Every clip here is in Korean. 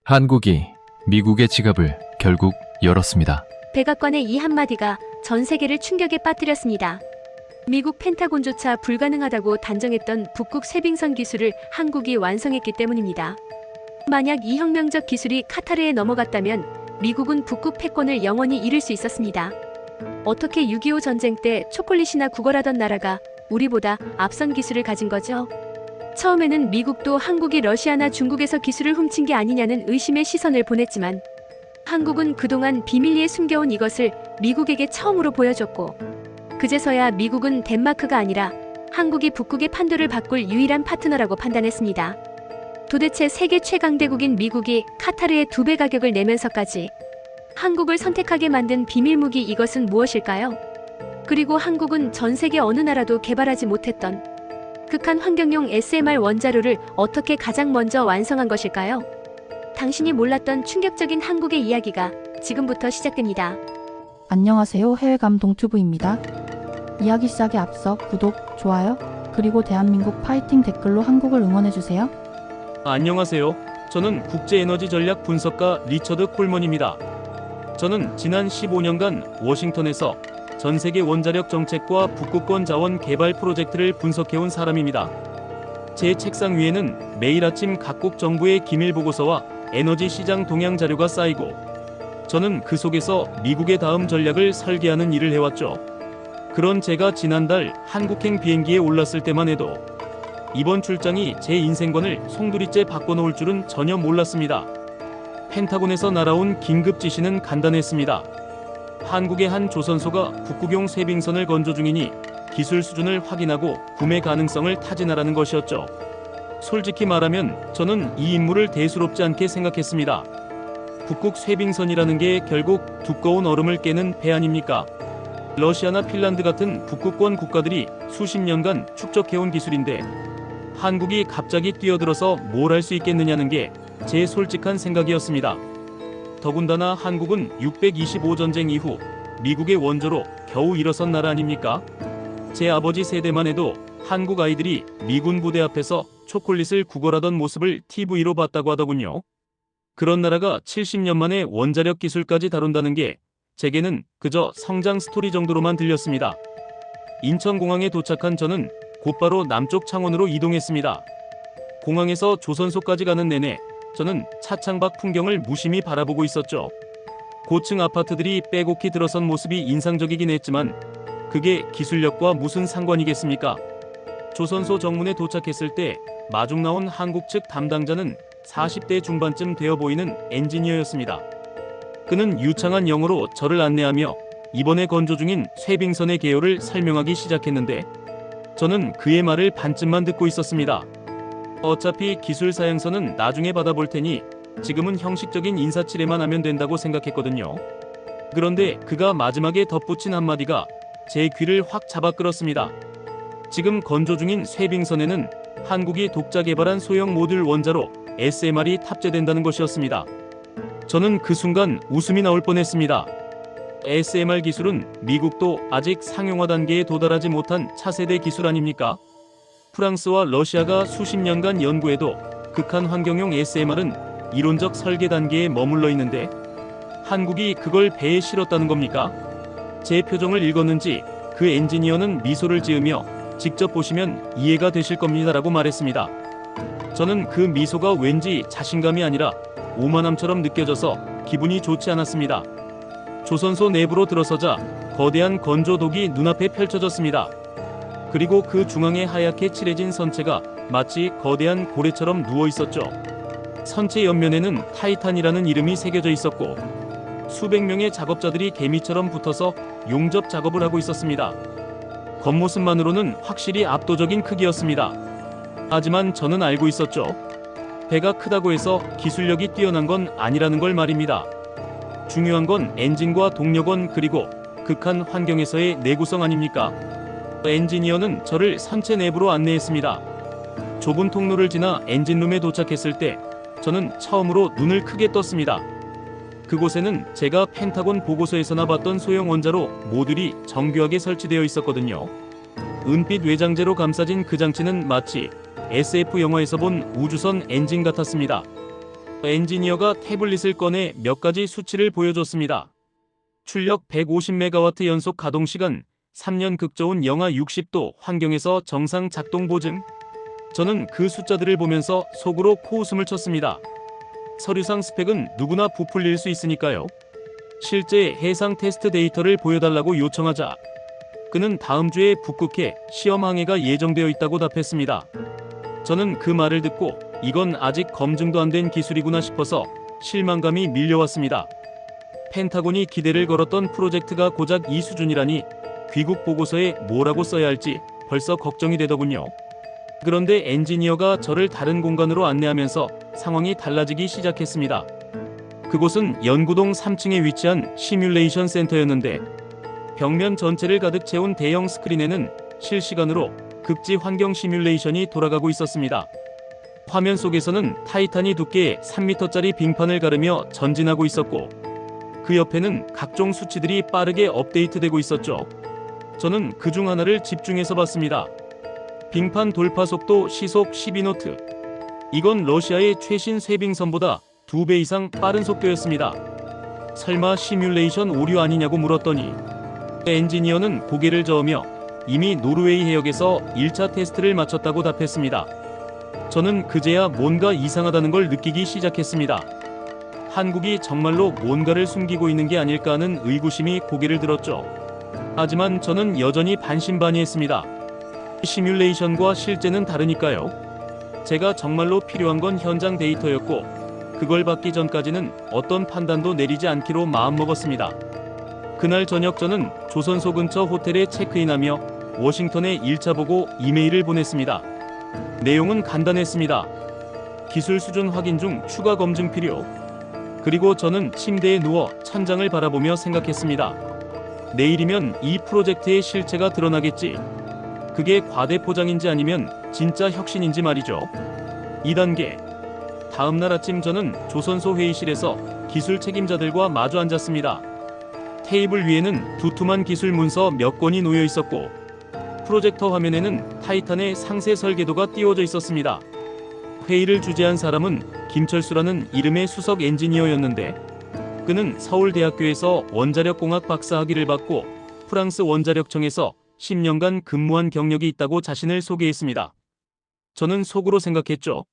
한국이 미국의 지갑을 결국 열었습니다. 백악관의 이 한마디가 전 세계를 충격에 빠뜨렸습니다. 미국 펜타곤조차 불가능하다고 단정했던 북극 쇄빙선 기술을 한국이 완성했기 때문입니다. 만약 이 혁명적 기술이 카타르에 넘어갔다면 미국은 북극 패권을 영원히 잃을 수 있었습니다. 어떻게 6.25 전쟁 때 초콜릿이나 구걸하던 나라가 우리보다 앞선 기술을 가진 거죠? 처음에는 미국도 한국이 러시아나 중국에서 기술을 훔친 게 아니냐는 의심의 시선을 보냈지만 한국은 그동안 비밀리에 숨겨온 이것을 미국에게 처음으로 보여줬고, 그제서야 미국은 덴마크가 아니라 한국이 북극의 판도를 바꿀 유일한 파트너라고 판단했습니다. 도대체 세계 최강대국인 미국이 카타르의 2배 가격을 내면서까지 한국을 선택하게 만든 비밀무기, 이것은 무엇일까요? 그리고 한국은 전 세계 어느 나라도 개발하지 못했던 극한 환경용 SMR 원자로를 어떻게 가장 먼저 완성한 것일까요? 당신이 몰랐던 충격적인 한국의 이야기가 지금부터 시작됩니다. 안녕하세요. 해외감 동튜브입니다. 이야기 시작에 앞서 구독, 좋아요, 그리고 대한민국 파이팅 댓글로 한국을 응원해주세요. 안녕하세요. 저는 국제에너지 전략 분석가 리처드 콜먼입니다. 저는 지난 15년간 워싱턴에서 전 세계 원자력 정책과 북극권 자원 개발 프로젝트를 분석해온 사람입니다. 제 책상 위에는 매일 아침 각국 정부의 기밀 보고서와 에너지 시장 동향 자료가 쌓이고, 저는 그 속에서 미국의 다음 전략을 설계하는 일을 해왔죠. 그런 제가 지난달 한국행 비행기에 올랐을 때만 해도 이번 출장이 제 인생관을 송두리째 바꿔놓을 줄은 전혀 몰랐습니다. 펜타곤에서 날아온 긴급 지시는 간단했습니다. 한국의 한 조선소가 북극용 쇄빙선을 건조 중이니 기술 수준을 확인하고 구매 가능성을 타진하라는 것이었죠. 솔직히 말하면 저는 이 임무를 대수롭지 않게 생각했습니다. 북극 쇄빙선이라는 게 결국 두꺼운 얼음을 깨는 배 아닙니까? 러시아나 핀란드 같은 북극권 국가들이 수십 년간 축적해온 기술인데 한국이 갑자기 뛰어들어서 뭘 할 수 있겠느냐는 게 제 솔직한 생각이었습니다. 더군다나 한국은 625 전쟁 이후 미국의 원조로 겨우 일어선 나라 아닙니까? 제 아버지 세대만 해도 한국 아이들이 미군 부대 앞에서 초콜릿을 구걸하던 모습을 TV로 봤다고 하더군요. 그런 나라가 70년 만에 원자력 기술까지 다룬다는 게 제게는 그저 성장 스토리 정도로만 들렸습니다. 인천공항에 도착한 저는 곧바로 남쪽 창원으로 이동했습니다. 공항에서 조선소까지 가는 내내 저는 차창 밖 풍경을 무심히 바라보고 있었죠. 고층 아파트들이 빼곡히 들어선 모습이 인상적이긴 했지만 그게 기술력과 무슨 상관이겠습니까? 조선소 정문에 도착했을 때 마중 나온 한국 측 담당자는 40대 중반쯤 되어 보이는 엔지니어였습니다. 그는 유창한 영어로 저를 안내하며 이번에 건조 중인 쇄빙선의 개요를 설명하기 시작했는데 저는 그의 말을 반쯤만 듣고 있었습니다. 어차피 기술 사양서는 나중에 받아볼 테니 지금은 형식적인 인사치레만 하면 된다고 생각했거든요. 그런데 그가 마지막에 덧붙인 한마디가 제 귀를 확 잡아 끌었습니다. 지금 건조 중인 쇄빙선에는 한국이 독자 개발한 소형 모듈 원자로 SMR이 탑재된다는 것이었습니다. 저는 그 순간 웃음이 나올 뻔했습니다. SMR 기술은 미국도 아직 상용화 단계에 도달하지 못한 차세대 기술 아닙니까? 프랑스와 러시아가 수십 년간 연구해도 극한 환경용 SMR은 이론적 설계 단계에 머물러 있는데 한국이 그걸 배에 실었다는 겁니까? 제 표정을 읽었는지 그 엔지니어는 미소를 지으며 직접 보시면 이해가 되실 겁니다라고 말했습니다. 저는 그 미소가 왠지 자신감이 아니라 오만함처럼 느껴져서 기분이 좋지 않았습니다. 조선소 내부로 들어서자 거대한 건조독이 눈앞에 펼쳐졌습니다. 그리고 그 중앙에 하얗게 칠해진 선체가 마치 거대한 고래처럼 누워 있었죠. 선체 옆면에는 타이탄이라는 이름이 새겨져 있었고 수백 명의 작업자들이 개미처럼 붙어서 용접 작업을 하고 있었습니다. 겉모습만으로는 확실히 압도적인 크기였습니다. 하지만 저는 알고 있었죠. 배가 크다고 해서 기술력이 뛰어난 건 아니라는 걸 말입니다. 중요한 건 엔진과 동력원 그리고 극한 환경에서의 내구성 아닙니까? 엔지니어는 저를 선체 내부로 안내했습니다. 좁은 통로를 지나 엔진룸에 도착했을 때 저는 처음으로 눈을 크게 떴습니다. 그곳에는 제가 펜타곤 보고서에서나 봤던 소형 원자로 모듈이 정교하게 설치되어 있었거든요. 은빛 외장재로 감싸진 그 장치는 마치 SF 영화에서 본 우주선 엔진 같았습니다. 엔지니어가 태블릿을 꺼내 몇 가지 수치를 보여줬습니다. 출력 150메가와트 연속 가동시간, 3년 극저온 영하 60도 환경에서 정상 작동 보증. 저는 그 숫자들을 보면서 속으로 코웃음을 쳤습니다. 서류상 스펙은 누구나 부풀릴 수 있으니까요. 실제 해상 테스트 데이터를 보여달라고 요청하자 그는 다음 주에 북극해 시험 항해가 예정되어 있다고 답했습니다. 저는 그 말을 듣고 이건 아직 검증도 안 된 기술이구나 싶어서 실망감이 밀려왔습니다. 펜타곤이 기대를 걸었던 프로젝트가 고작 이 수준이라니 귀국 보고서에 뭐라고 써야 할지 벌써 걱정이 되더군요. 그런데 엔지니어가 저를 다른 공간으로 안내하면서 상황이 달라지기 시작했습니다. 그곳은 연구동 3층에 위치한 시뮬레이션 센터였는데 벽면 전체를 가득 채운 대형 스크린에는 실시간으로 극지 환경 시뮬레이션이 돌아가고 있었습니다. 화면 속에서는 타이탄이 두께의 3m짜리 빙판을 가르며 전진하고 있었고 그 옆에는 각종 수치들이 빠르게 업데이트되고 있었죠. 저는 그중 하나를 집중해서 봤습니다. 빙판 돌파 속도 시속 12노트. 이건 러시아의 최신 쇄빙선보다 2배 이상 빠른 속도였습니다. 설마 시뮬레이션 오류 아니냐고 물었더니 엔지니어는 고개를 저으며 이미 노르웨이 해역에서 1차 테스트를 마쳤다고 답했습니다. 저는 그제야 뭔가 이상하다는 걸 느끼기 시작했습니다. 한국이 정말로 뭔가를 숨기고 있는 게 아닐까 하는 의구심이 고개를 들었죠. 하지만 저는 여전히 반신반의했습니다. 시뮬레이션과 실제는 다르니까요. 제가 정말로 필요한 건 현장 데이터였고 그걸 받기 전까지는 어떤 판단도 내리지 않기로 마음먹었습니다. 그날 저녁 저는 조선소 근처 호텔에 체크인하며 워싱턴에 1차 보고 이메일을 보냈습니다. 내용은 간단했습니다. 기술 수준 확인 중 추가 검증 필요. 그리고 저는 침대에 누워 천장을 바라보며 생각했습니다. 내일이면 이 프로젝트의 실체가 드러나겠지. 그게 과대 포장인지 아니면 진짜 혁신인지 말이죠. 2단계. 다음날 아침 저는 조선소 회의실에서 기술 책임자들과 마주 앉았습니다. 테이블 위에는 두툼한 기술 문서 몇 건이 놓여 있었고 프로젝터 화면에는 타이탄의 상세 설계도가 띄워져 있었습니다. 회의를 주재한 사람은 김철수라는 이름의 수석 엔지니어였는데 그는 서울대학교에서 원자력공학 박사학위를 받고 프랑스 원자력청에서 10년간 근무한 경력이 있다고 자신을 소개했습니다. 저는 속으로 생각했죠.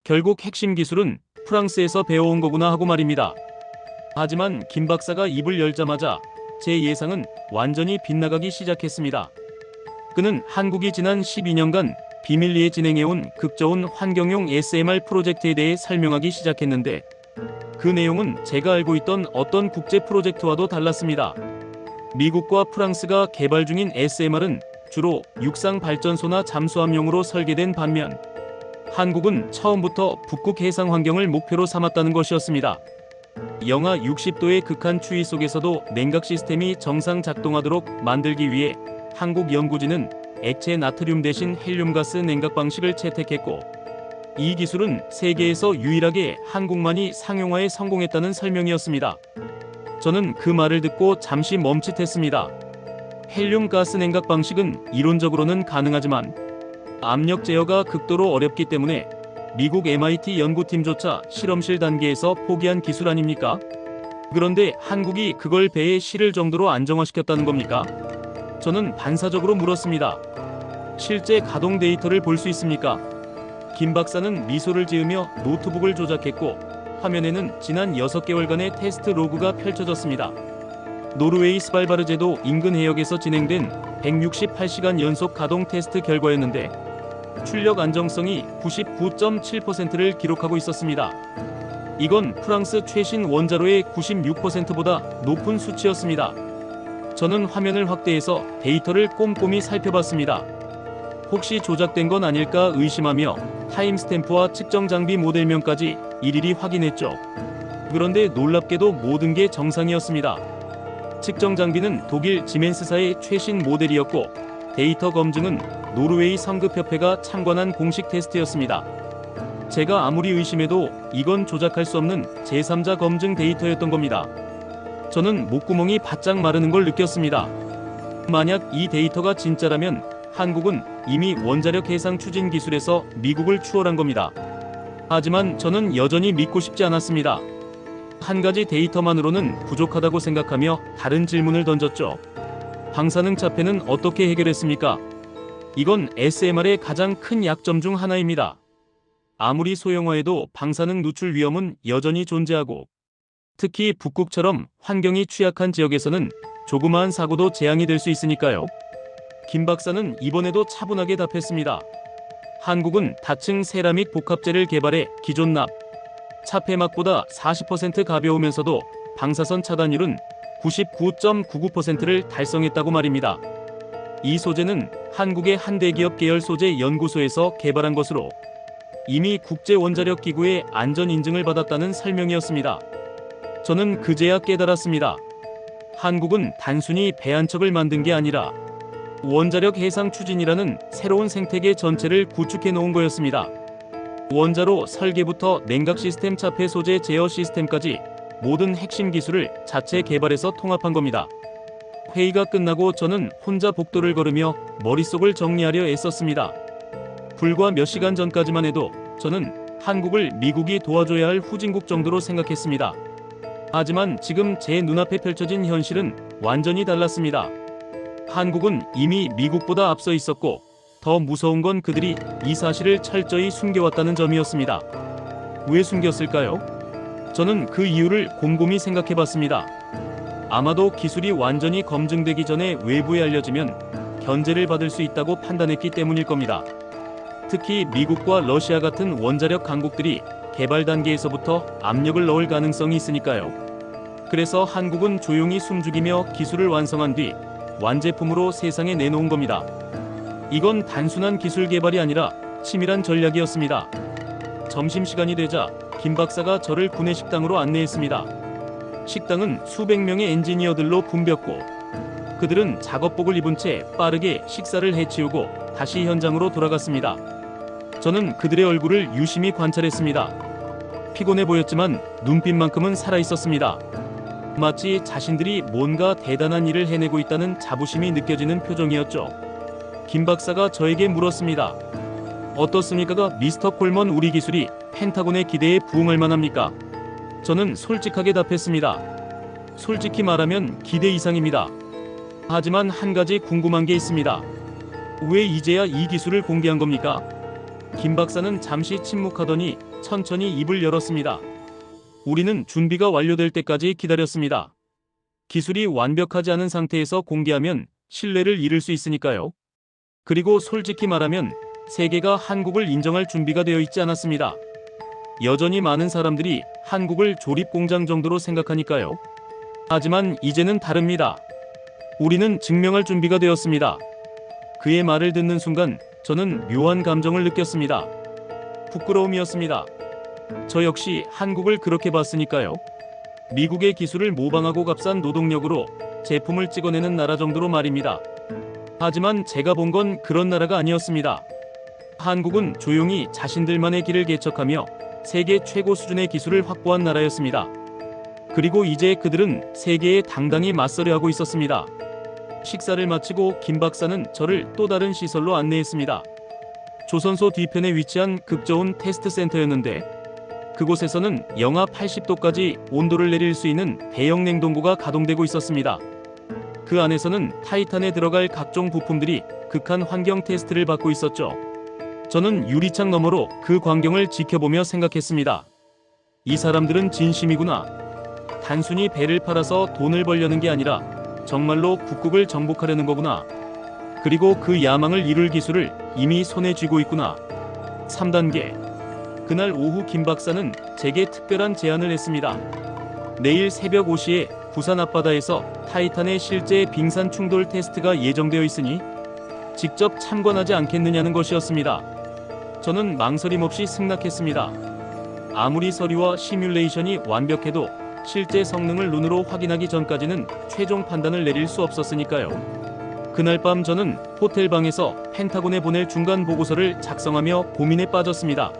결국 핵심 기술은 프랑스에서 배워온 거구나 하고 말입니다. 하지만 김 박사가 입을 열자마자 제 예상은 완전히 빗나가기 시작했습니다. 그는 한국이 지난 12년간 비밀리에 진행해온 극저온 환경용 SMR 프로젝트에 대해 설명하기 시작했는데 그 내용은 제가 알고 있던 어떤 국제 프로젝트와도 달랐습니다. 미국과 프랑스가 개발 중인 SMR은 주로 육상 발전소나 잠수함용으로 설계된 반면 한국은 처음부터 북극 해상 환경을 목표로 삼았다는 것이었습니다. 영하 60도의 극한 추위 속에서도 냉각 시스템이 정상 작동하도록 만들기 위해 한국 연구진은 액체 나트륨 대신 헬륨가스 냉각 방식을 채택했고 이 기술은 세계에서 유일하게 한국만이 상용화에 성공했다는 설명이었습니다. 저는 그 말을 듣고 잠시 멈칫했습니다. 헬륨가스 냉각 방식은 이론적으로는 가능하지만 압력 제어가 극도로 어렵기 때문에 미국 MIT 연구팀조차 실험실 단계에서 포기한 기술 아닙니까? 그런데 한국이 그걸 배에 실을 정도로 안정화시켰다는 겁니까? 저는 반사적으로 물었습니다. 실제 가동 데이터를 볼 수 있습니까? 김 박사는 미소를 지으며 노트북을 조작했고 화면에는 지난 6개월간의 테스트 로그가 펼쳐졌습니다. 노르웨이 스발바르제도 인근 해역에서 진행된 168시간 연속 가동 테스트 결과였는데 출력 안정성이 99.7%를 기록하고 있었습니다. 이건 프랑스 최신 원자로의 96%보다 높은 수치였습니다. 저는 화면을 확대해서 데이터를 꼼꼼히 살펴봤습니다. 혹시 조작된 건 아닐까 의심하며 타임스탬프와 측정 장비 모델명까지 일일이 확인했죠. 그런데 놀랍게도 모든 게 정상이었습니다. 측정 장비는 독일 지멘스사의 최신 모델이었고 데이터 검증은 노르웨이 성급협회가 참관한 공식 테스트였습니다. 제가 아무리 의심해도 이건 조작할 수 없는 제3자 검증 데이터였던 겁니다. 저는 목구멍이 바짝 마르는 걸 느꼈습니다. 만약 이 데이터가 진짜라면 한국은 이미 원자력 해상 추진 기술에서 미국을 추월한 겁니다. 하지만 저는 여전히 믿고 싶지 않았습니다. 한 가지 데이터만으로는 부족하다고 생각하며 다른 질문을 던졌죠. 방사능 차폐는 어떻게 해결했습니까? 이건 SMR의 가장 큰 약점 중 하나입니다. 아무리 소형화해도 방사능 누출 위험은 여전히 존재하고, 특히 북극처럼 환경이 취약한 지역에서는 조그마한 사고도 재앙이 될 수 있으니까요. 김 박사는 이번에도 차분하게 답했습니다. 한국은 다층 세라믹 복합재를 개발해 기존 납, 차폐막보다 40% 가벼우면서도 방사선 차단율은 99.99%를 달성했다고 말입니다. 이 소재는 한국의 한 대기업 계열 소재 연구소에서 개발한 것으로 이미 국제원자력기구의 안전 인증을 받았다는 설명이었습니다. 저는 그제야 깨달았습니다. 한국은 단순히 배 한 척을 만든 게 아니라 원자력 해상 추진이라는 새로운 생태계 전체를 구축해 놓은 거였습니다. 원자로 설계부터 냉각 시스템 차폐 소재 제어 시스템까지 모든 핵심 기술을 자체 개발해서 통합한 겁니다. 회의가 끝나고 저는 혼자 복도를 걸으며 머릿속을 정리하려 애썼습니다. 불과 몇 시간 전까지만 해도 저는 한국을 미국이 도와줘야 할 후진국 정도로 생각했습니다. 하지만 지금 제 눈앞에 펼쳐진 현실은 완전히 달랐습니다. 한국은 이미 미국보다 앞서 있었고, 더 무서운 건 그들이 이 사실을 철저히 숨겨왔다는 점이었습니다. 왜 숨겼을까요? 저는 그 이유를 곰곰이 생각해봤습니다. 아마도 기술이 완전히 검증되기 전에 외부에 알려지면 견제를 받을 수 있다고 판단했기 때문일 겁니다. 특히 미국과 러시아 같은 원자력 강국들이 개발 단계에서부터 압력을 넣을 가능성이 있으니까요. 그래서 한국은 조용히 숨죽이며 기술을 완성한 뒤 완제품으로 세상에 내놓은 겁니다. 이건 단순한 기술 개발이 아니라 치밀한 전략이었습니다. 점심시간이 되자 김 박사가 저를 구내식당으로 안내했습니다. 식당은 수백 명의 엔지니어들로 붐볐고, 그들은 작업복을 입은 채 빠르게 식사를 해치우고 다시 현장으로 돌아갔습니다. 저는 그들의 얼굴을 유심히 관찰했습니다. 피곤해 보였지만 눈빛만큼은 살아있었습니다. 마치 자신들이 뭔가 대단한 일을 해내고 있다는 자부심이 느껴지는 표정이었죠. 김 박사가 저에게 물었습니다. 어떻습니까? 미스터 콜먼, 우리 기술이 펜타곤의 기대에 부응할 만합니까? 저는 솔직하게 답했습니다. 솔직히 말하면 기대 이상입니다. 하지만 한 가지 궁금한 게 있습니다. 왜 이제야 이 기술을 공개한 겁니까? 김 박사는 잠시 침묵하더니 천천히 입을 열었습니다. 우리는 준비가 완료될 때까지 기다렸습니다. 기술이 완벽하지 않은 상태에서 공개하면 신뢰를 잃을 수 있으니까요. 그리고 솔직히 말하면 세계가 한국을 인정할 준비가 되어 있지 않았습니다. 여전히 많은 사람들이 한국을 조립공장 정도로 생각하니까요. 하지만 이제는 다릅니다. 우리는 증명할 준비가 되었습니다. 그의 말을 듣는 순간 저는 묘한 감정을 느꼈습니다. 부끄러움이었습니다. 저 역시 한국을 그렇게 봤으니까요. 미국의 기술을 모방하고 값싼 노동력으로 제품을 찍어내는 나라 정도로 말입니다. 하지만 제가 본 건 그런 나라가 아니었습니다. 한국은 조용히 자신들만의 길을 개척하며 세계 최고 수준의 기술을 확보한 나라였습니다. 그리고 이제 그들은 세계에 당당히 맞서려 하고 있었습니다. 식사를 마치고 김 박사는 저를 또 다른 시설로 안내했습니다. 조선소 뒤편에 위치한 극저온 테스트 센터였는데, 그곳에서는 영하 80도까지 온도를 내릴 수 있는 대형 냉동고가 가동되고 있었습니다. 그 안에서는 타이탄에 들어갈 각종 부품들이 극한 환경 테스트를 받고 있었죠. 저는 유리창 너머로 그 광경을 지켜보며 생각했습니다. 이 사람들은 진심이구나. 단순히 배를 팔아서 돈을 벌려는 게 아니라 정말로 북극을 정복하려는 거구나. 그리고 그 야망을 이룰 기술을 이미 손에 쥐고 있구나. 3단계. 그날 오후 김 박사는 제게 특별한 제안을 했습니다. 내일 새벽 5시에 부산 앞바다에서 타이탄의 실제 빙산 충돌 테스트가 예정되어 있으니 직접 참관하지 않겠느냐는 것이었습니다. 저는 망설임 없이 승낙했습니다. 아무리 서류와 시뮬레이션이 완벽해도 실제 성능을 눈으로 확인하기 전까지는 최종 판단을 내릴 수 없었으니까요. 그날 밤 저는 호텔 방에서 펜타곤에 보낼 중간 보고서를 작성하며 고민에 빠졌습니다.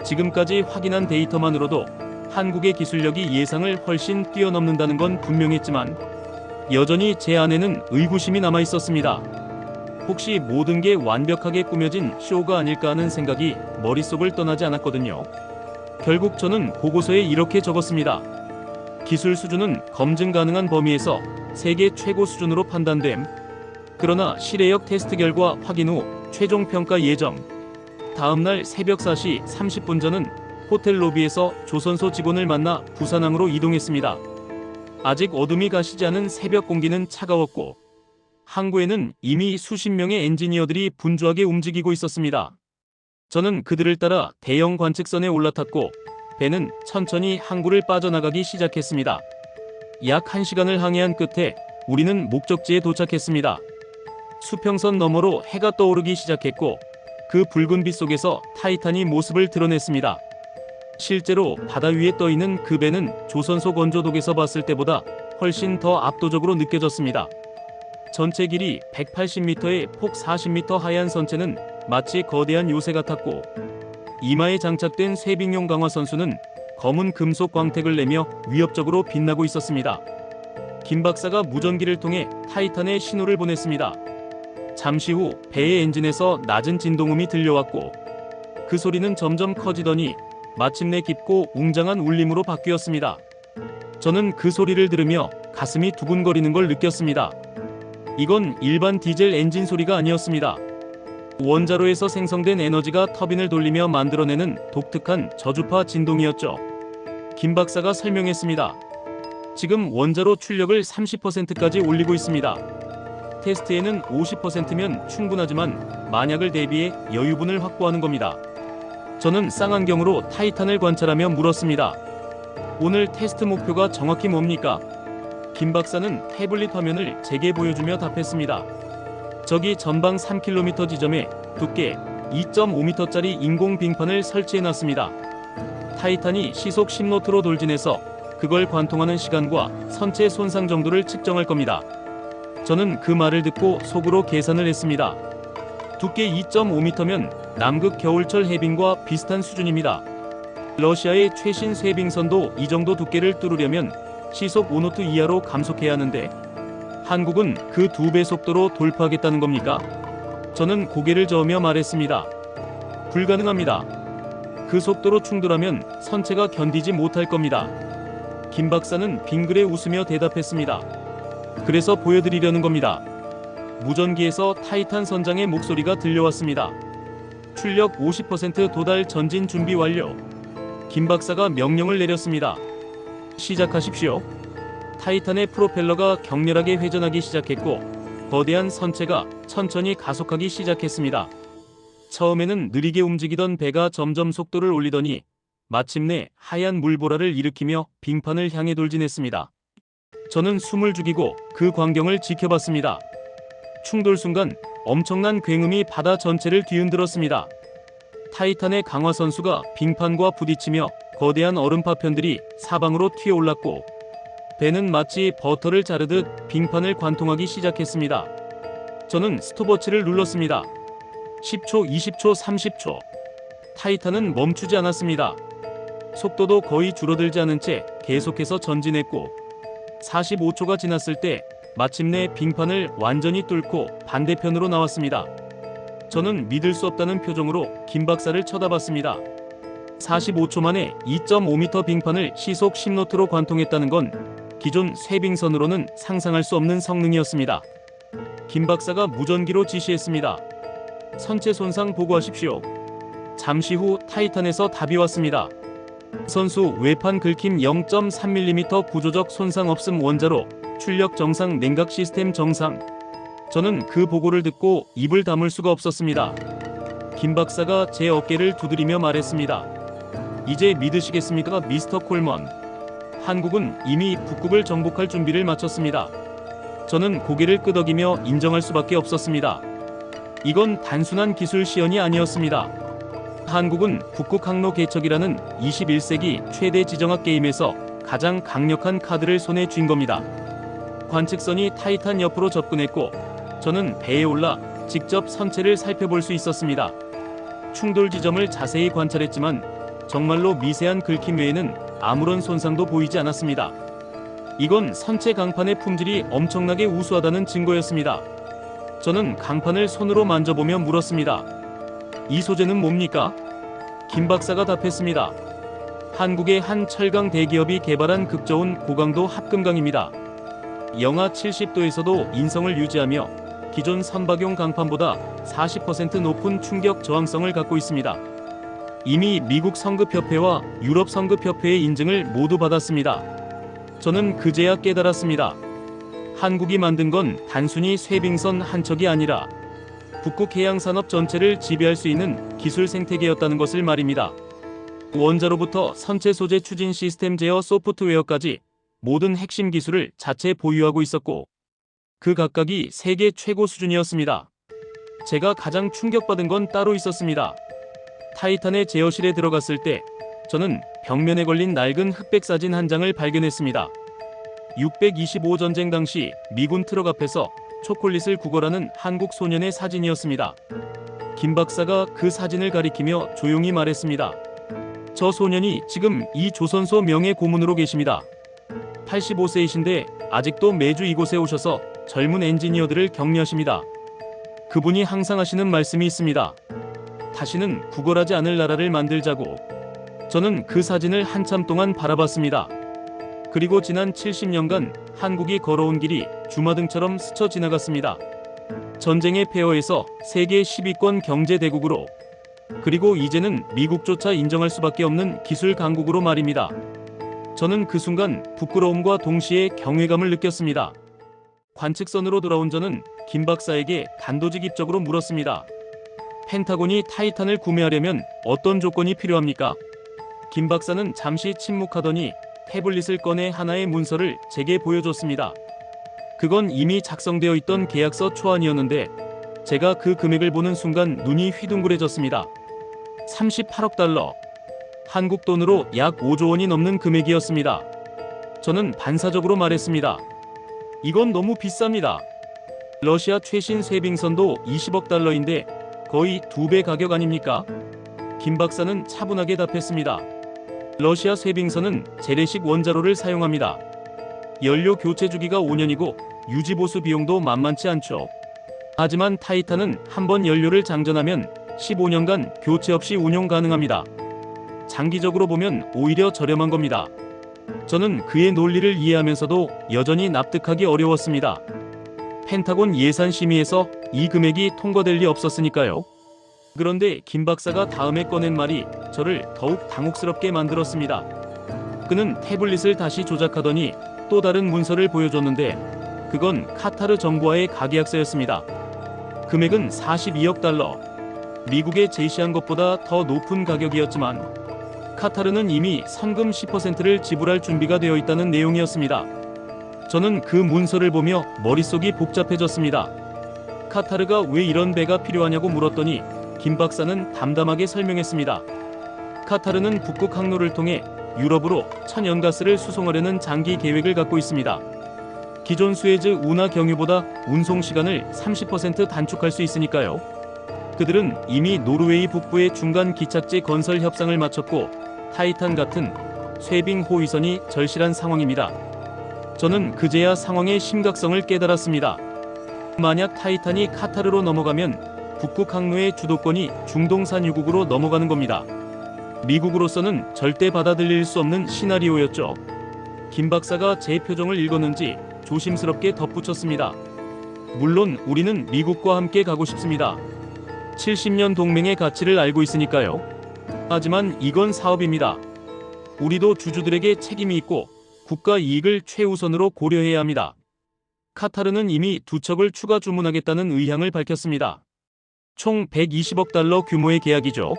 지금까지 확인한 데이터만으로도 한국의 기술력이 예상을 훨씬 뛰어넘는다는 건 분명했지만 여전히 제 안에는 의구심이 남아 있었습니다. 혹시 모든 게 완벽하게 꾸며진 쇼가 아닐까 하는 생각이 머릿속을 떠나지 않았거든요. 결국 저는 보고서에 이렇게 적었습니다. 기술 수준은 검증 가능한 범위에서 세계 최고 수준으로 판단됨. 그러나 실외역 테스트 결과 확인 후 최종 평가 예정. 다음날 새벽 4시 30분 전은 호텔 로비에서 조선소 직원을 만나 부산항으로 이동했습니다. 아직 어둠이 가시지 않은 새벽 공기는 차가웠고 항구에는 이미 수십 명의 엔지니어들이 분주하게 움직이고 있었습니다. 저는 그들을 따라 대형 관측선에 올라탔고 배는 천천히 항구를 빠져나가기 시작했습니다. 약 1시간을 항해한 끝에 우리는 목적지에 도착했습니다. 수평선 너머로 해가 떠오르기 시작했고 그 붉은 빛 속에서 타이탄이 모습을 드러냈습니다. 실제로 바다 위에 떠있는 그 배는 조선소 건조독에서 봤을 때보다 훨씬 더 압도적으로 느껴졌습니다. 전체 길이 180m에 폭 40m 하얀 선체는 마치 거대한 요새 같았고 이마에 장착된 쇠빙용 강화 선수는 검은 금속 광택을 내며 위협적으로 빛나고 있었습니다. 김 박사가 무전기를 통해 타이탄에 신호를 보냈습니다. 잠시 후 배의 엔진에서 낮은 진동음이 들려왔고 그 소리는 점점 커지더니 마침내 깊고 웅장한 울림으로 바뀌었습니다. 저는 그 소리를 들으며 가슴이 두근거리는 걸 느꼈습니다. 이건 일반 디젤 엔진 소리가 아니었습니다. 원자로에서 생성된 에너지가 터빈을 돌리며 만들어내는 독특한 저주파 진동이었죠. 김 박사가 설명했습니다. 지금 원자로 출력을 30%까지 올리고 있습니다. 테스트에는 50%면 충분하지만 만약을 대비해 여유분을 확보하는 겁니다. 저는 쌍안경으로 타이탄을 관찰하며 물었습니다. 오늘 테스트 목표가 정확히 뭡니까? 김 박사는 태블릿 화면을 제게 보여주며 답했습니다. 저기 전방 3km 지점에 두께 2.5m짜리 인공 빙판을 설치해놨습니다. 타이탄이 시속 10노트로 돌진해서 그걸 관통하는 시간과 선체 손상 정도를 측정할 겁니다. 저는 그 말을 듣고 속으로 계산을 했습니다. 두께 2.5m면 남극 겨울철 해빙과 비슷한 수준입니다. 러시아의 최신 쇠빙선도 이 정도 두께를 뚫으려면 시속 5노트 이하로 감속해야 하는데 한국은 그 2배 속도로 돌파하겠다는 겁니까? 저는 고개를 저으며 말했습니다. 불가능합니다. 그 속도로 충돌하면 선체가 견디지 못할 겁니다. 김 박사는 빙그레 웃으며 대답했습니다. 그래서 보여드리려는 겁니다. 무전기에서 타이탄 선장의 목소리가 들려왔습니다. 출력 50% 도달 전진 준비 완료. 김 박사가 명령을 내렸습니다. 시작하십시오. 타이탄의 프로펠러가 격렬하게 회전하기 시작했고 거대한 선체가 천천히 가속하기 시작했습니다. 처음에는 느리게 움직이던 배가 점점 속도를 올리더니 마침내 하얀 물보라를 일으키며 빙판을 향해 돌진했습니다. 저는 숨을 죽이고 그 광경을 지켜봤습니다. 충돌 순간 엄청난 굉음이 바다 전체를 뒤흔들었습니다. 타이탄의 강화 선수가 빙판과 부딪히며 거대한 얼음 파편들이 사방으로 튀어올랐고 배는 마치 버터를 자르듯 빙판을 관통하기 시작했습니다. 저는 스톱워치를 눌렀습니다. 10초, 20초, 30초. 타이탄은 멈추지 않았습니다. 속도도 거의 줄어들지 않은 채 계속해서 전진했고 45초가 지났을 때 마침내 빙판을 완전히 뚫고 반대편으로 나왔습니다. 저는 믿을 수 없다는 표정으로 김 박사를 쳐다봤습니다. 45초 만에 2.5m 빙판을 시속 10노트로 관통했다는 건 기존 쇠빙선으로는 상상할 수 없는 성능이었습니다. 김 박사가 무전기로 지시했습니다. 선체 손상 보고하십시오. 잠시 후 타이탄에서 답이 왔습니다. 선수 외판 긁힘 0.3mm 구조적 손상 없음 원자로 출력 정상 냉각 시스템 정상. 저는 그 보고를 듣고 입을 다물 수가 없었습니다. 김 박사가 제 어깨를 두드리며 말했습니다. 이제 믿으시겠습니까, 미스터 콜먼? 한국은 이미 북극을 정복할 준비를 마쳤습니다. 저는 고개를 끄덕이며 인정할 수밖에 없었습니다. 이건 단순한 기술 시연이 아니었습니다. 한국은 북극 항로 개척이라는 21세기 최대 지정학 게임에서 가장 강력한 카드를 손에 쥔 겁니다. 관측선이 타이탄 옆으로 접근했고 저는 배에 올라 직접 선체를 살펴볼 수 있었습니다. 충돌 지점을 자세히 관찰했지만 정말로 미세한 긁힘 외에는 아무런 손상도 보이지 않았습니다. 이건 선체 강판의 품질이 엄청나게 우수하다는 증거였습니다. 저는 강판을 손으로 만져보며 물었습니다. 이 소재는 뭡니까? 김 박사가 답했습니다. 한국의 한 철강 대기업이 개발한 극저온 고강도 합금강입니다. 영하 70도에서도 인성을 유지하며 기존 선박용 강판보다 40% 높은 충격 저항성을 갖고 있습니다. 이미 미국 성급협회와 유럽 성급협회의 인증을 모두 받았습니다. 저는 그제야 깨달았습니다. 한국이 만든 건 단순히 쇠빙선 한 척이 아니라 북극 해양산업 전체를 지배할 수 있는 기술 생태계였다는 것을 말입니다. 원자로부터 선체 소재 추진 시스템 제어 소프트웨어까지 모든 핵심 기술을 자체 보유하고 있었고 그 각각이 세계 최고 수준이었습니다. 제가 가장 충격받은 건 따로 있었습니다. 타이탄의 제어실에 들어갔을 때 저는 벽면에 걸린 낡은 흑백 사진 한 장을 발견했습니다. 625 전쟁 당시 미군 트럭 앞에서 초콜릿을 구걸하는 한국 소년의 사진이었습니다. 김 박사가 그 사진을 가리키며 조용히 말했습니다. 저 소년이 지금 이 조선소 명예 고문으로 계십니다. 85세이신데 아직도 매주 이곳에 오셔서 젊은 엔지니어들을 격려하십니다. 그분이 항상 하시는 말씀이 있습니다. 다시는 구걸하지 않을 나라를 만들자고. 저는 그 사진을 한참 동안 바라봤습니다. 그리고 지난 70년간 한국이 걸어온 길이 주마등처럼 스쳐 지나갔습니다. 전쟁의 폐허에서 세계 10위권 경제대국으로, 그리고 이제는 미국조차 인정할 수밖에 없는 기술 강국으로 말입니다. 저는 그 순간 부끄러움과 동시에 경외감을 느꼈습니다. 관측선으로 돌아온 저는 김 박사에게 단도직입적으로 물었습니다. 펜타곤이 타이탄을 구매하려면 어떤 조건이 필요합니까? 김 박사는 잠시 침묵하더니 태블릿을 꺼내 하나의 문서를 제게 보여줬습니다. 그건 이미 작성되어 있던 계약서 초안이었는데 제가 그 금액을 보는 순간 눈이 휘둥그레졌습니다. 38억 달러. 한국 돈으로 약 5조 원이 넘는 금액이었습니다. 저는 반사적으로 말했습니다. 이건 너무 비쌉니다. 러시아 최신 쇠빙선도 20억 달러인데 거의 2배 가격 아닙니까? 김 박사는 차분하게 답했습니다. 러시아 쇠빙선은 재래식 원자로를 사용합니다. 연료 교체 주기가 5년이고 유지보수 비용도 만만치 않죠. 하지만 타이탄은 한번 연료를 장전하면 15년간 교체 없이 운용 가능합니다. 장기적으로 보면 오히려 저렴한 겁니다. 저는 그의 논리를 이해하면서도 여전히 납득하기 어려웠습니다. 펜타곤 예산 심의에서 이 금액이 통과될 리 없었으니까요. 그런데 김 박사가 다음에 꺼낸 말이 저를 더욱 당혹스럽게 만들었습니다. 그는 태블릿을 다시 조작하더니 또 다른 문서를 보여줬는데 그건 카타르 정부와의 가계약서였습니다. 금액은 42억 달러. 미국에 제시한 것보다 더 높은 가격이었지만 카타르는 이미 선금 10%를 지불할 준비가 되어 있다는 내용이었습니다. 저는 그 문서를 보며 머릿속이 복잡해졌습니다. 카타르가 왜 이런 배가 필요하냐고 물었더니 김 박사는 담담하게 설명했습니다. 카타르는 북극 항로를 통해 유럽으로 천연가스를 수송하려는 장기 계획을 갖고 있습니다. 기존 수에즈 운하 경유보다 운송 시간을 30% 단축할 수 있으니까요. 그들은 이미 노르웨이 북부의 중간 기착지 건설 협상을 마쳤고 타이탄 같은 쇠빙 호위선이 절실한 상황입니다. 저는 그제야 상황의 심각성을 깨달았습니다. 만약 타이탄이 카타르로 넘어가면 북극 항로의 주도권이 중동산 유국으로 넘어가는 겁니다. 미국으로서는 절대 받아들일 수 없는 시나리오였죠. 김 박사가 제 표정을 읽었는지 조심스럽게 덧붙였습니다. 물론 우리는 미국과 함께 가고 싶습니다. 70년 동맹의 가치를 알고 있으니까요. 하지만 이건 사업입니다. 우리도 주주들에게 책임이 있고 국가 이익을 최우선으로 고려해야 합니다. 카타르는 이미 2척을 추가 주문하겠다는 의향을 밝혔습니다. 총 120억 달러 규모의 계약이죠.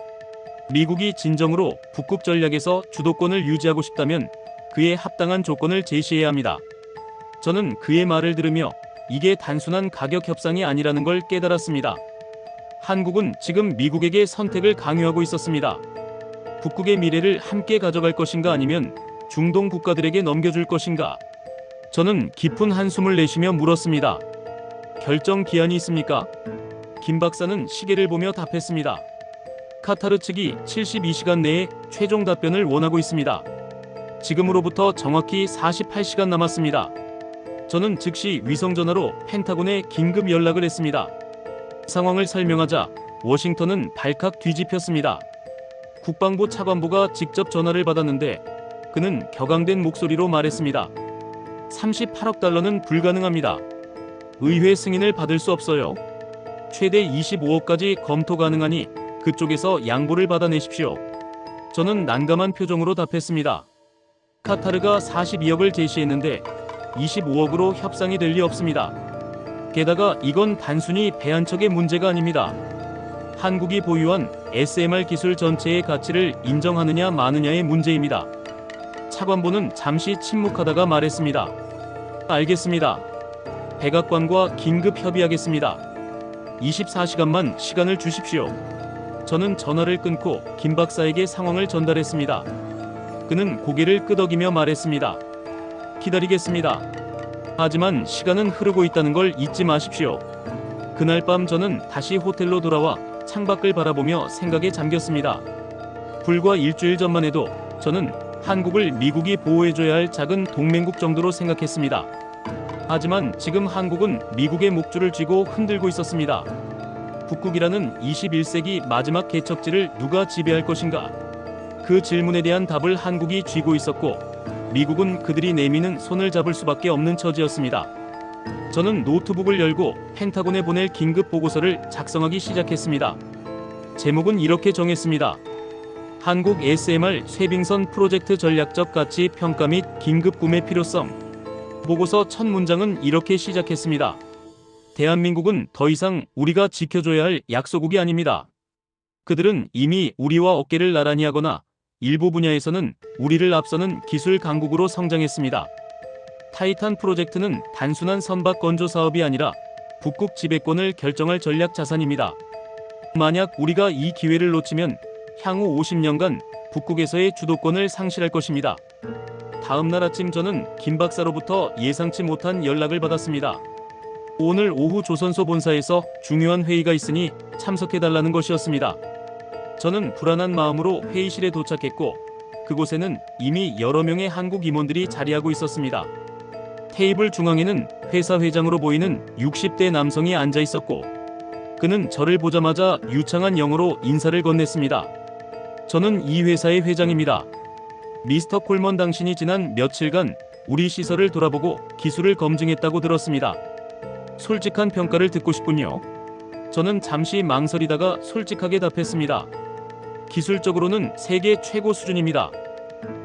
미국이 진정으로 북극 전략에서 주도권을 유지하고 싶다면 그에 합당한 조건을 제시해야 합니다. 저는 그의 말을 들으며 이게 단순한 가격 협상이 아니라는 걸 깨달았습니다. 한국은 지금 미국에게 선택을 강요하고 있었습니다. 북극의 미래를 함께 가져갈 것인가 아니면 중동 국가들에게 넘겨줄 것인가? 저는 깊은 한숨을 내쉬며 물었습니다. 결정 기한이 있습니까? 김 박사는 시계를 보며 답했습니다. 카타르 측이 72시간 내에 최종 답변을 원하고 있습니다. 지금으로부터 정확히 48시간 남았습니다. 저는 즉시 위성전화로 펜타곤에 긴급 연락을 했습니다. 상황을 설명하자 워싱턴은 발칵 뒤집혔습니다. 국방부 차관보가 직접 전화를 받았는데 그는 격앙된 목소리로 말했습니다. 38억 달러는 불가능합니다. 의회 승인을 받을 수 없어요. 최대 25억까지 검토 가능하니 그쪽에서 양보를 받아내십시오. 저는 난감한 표정으로 답했습니다. 카타르가 42억을 제시했는데 25억으로 협상이 될 리 없습니다. 게다가 이건 단순히 배 한 척의 문제가 아닙니다. 한국이 보유한 SMR 기술 전체의 가치를 인정하느냐 마느냐의 문제입니다. 차관보는 잠시 침묵하다가 말했습니다. 알겠습니다. 백악관과 긴급 협의하겠습니다. 24시간만 시간을 주십시오. 저는 전화를 끊고 김 박사에게 상황을 전달했습니다. 그는 고개를 끄덕이며 말했습니다. 기다리겠습니다. 하지만 시간은 흐르고 있다는 걸 잊지 마십시오. 그날 밤 저는 다시 호텔로 돌아와 창밖을 바라보며 생각에 잠겼습니다. 불과 일주일 전만 해도 저는 한국을 미국이 보호해줘야 할 작은 동맹국 정도로 생각했습니다. 하지만 지금 한국은 미국의 목줄을 쥐고 흔들고 있었습니다. 북극이라는 21세기 마지막 개척지를 누가 지배할 것인가? 그 질문에 대한 답을 한국이 쥐고 있었고 미국은 그들이 내미는 손을 잡을 수밖에 없는 처지였습니다. 저는 노트북을 열고 펜타곤에 보낼 긴급 보고서를 작성하기 시작했습니다. 제목은 이렇게 정했습니다. 한국 SMR 쇄빙선 프로젝트 전략적 가치 평가 및 긴급 구매 필요성. 보고서 첫 문장은 이렇게 시작했습니다. 대한민국은 더 이상 우리가 지켜줘야 할 약소국이 아닙니다. 그들은 이미 우리와 어깨를 나란히 하거나 일부 분야에서는 우리를 앞서는 기술 강국으로 성장했습니다. 타이탄 프로젝트는 단순한 선박 건조 사업이 아니라 북극 지배권을 결정할 전략 자산입니다. 만약 우리가 이 기회를 놓치면 향후 50년간 북극에서의 주도권을 상실할 것입니다. 다음 날 아침 저는 김 박사로부터 예상치 못한 연락을 받았습니다. 오늘 오후 조선소 본사에서 중요한 회의가 있으니 참석해달라는 것이었습니다. 저는 불안한 마음으로 회의실에 도착했고 그곳에는 이미 여러 명의 한국 임원들이 자리하고 있었습니다. 테이블 중앙에는 회사 회장으로 보이는 60대 남성이 앉아 있었고 그는 저를 보자마자 유창한 영어로 인사를 건넸습니다. 저는 이 회사의 회장입니다. 미스터 콜먼, 당신이 지난 며칠간 우리 시설을 돌아보고 기술을 검증했다고 들었습니다. 솔직한 평가를 듣고 싶군요. 저는 잠시 망설이다가 솔직하게 답했습니다. 기술적으로는 세계 최고 수준입니다.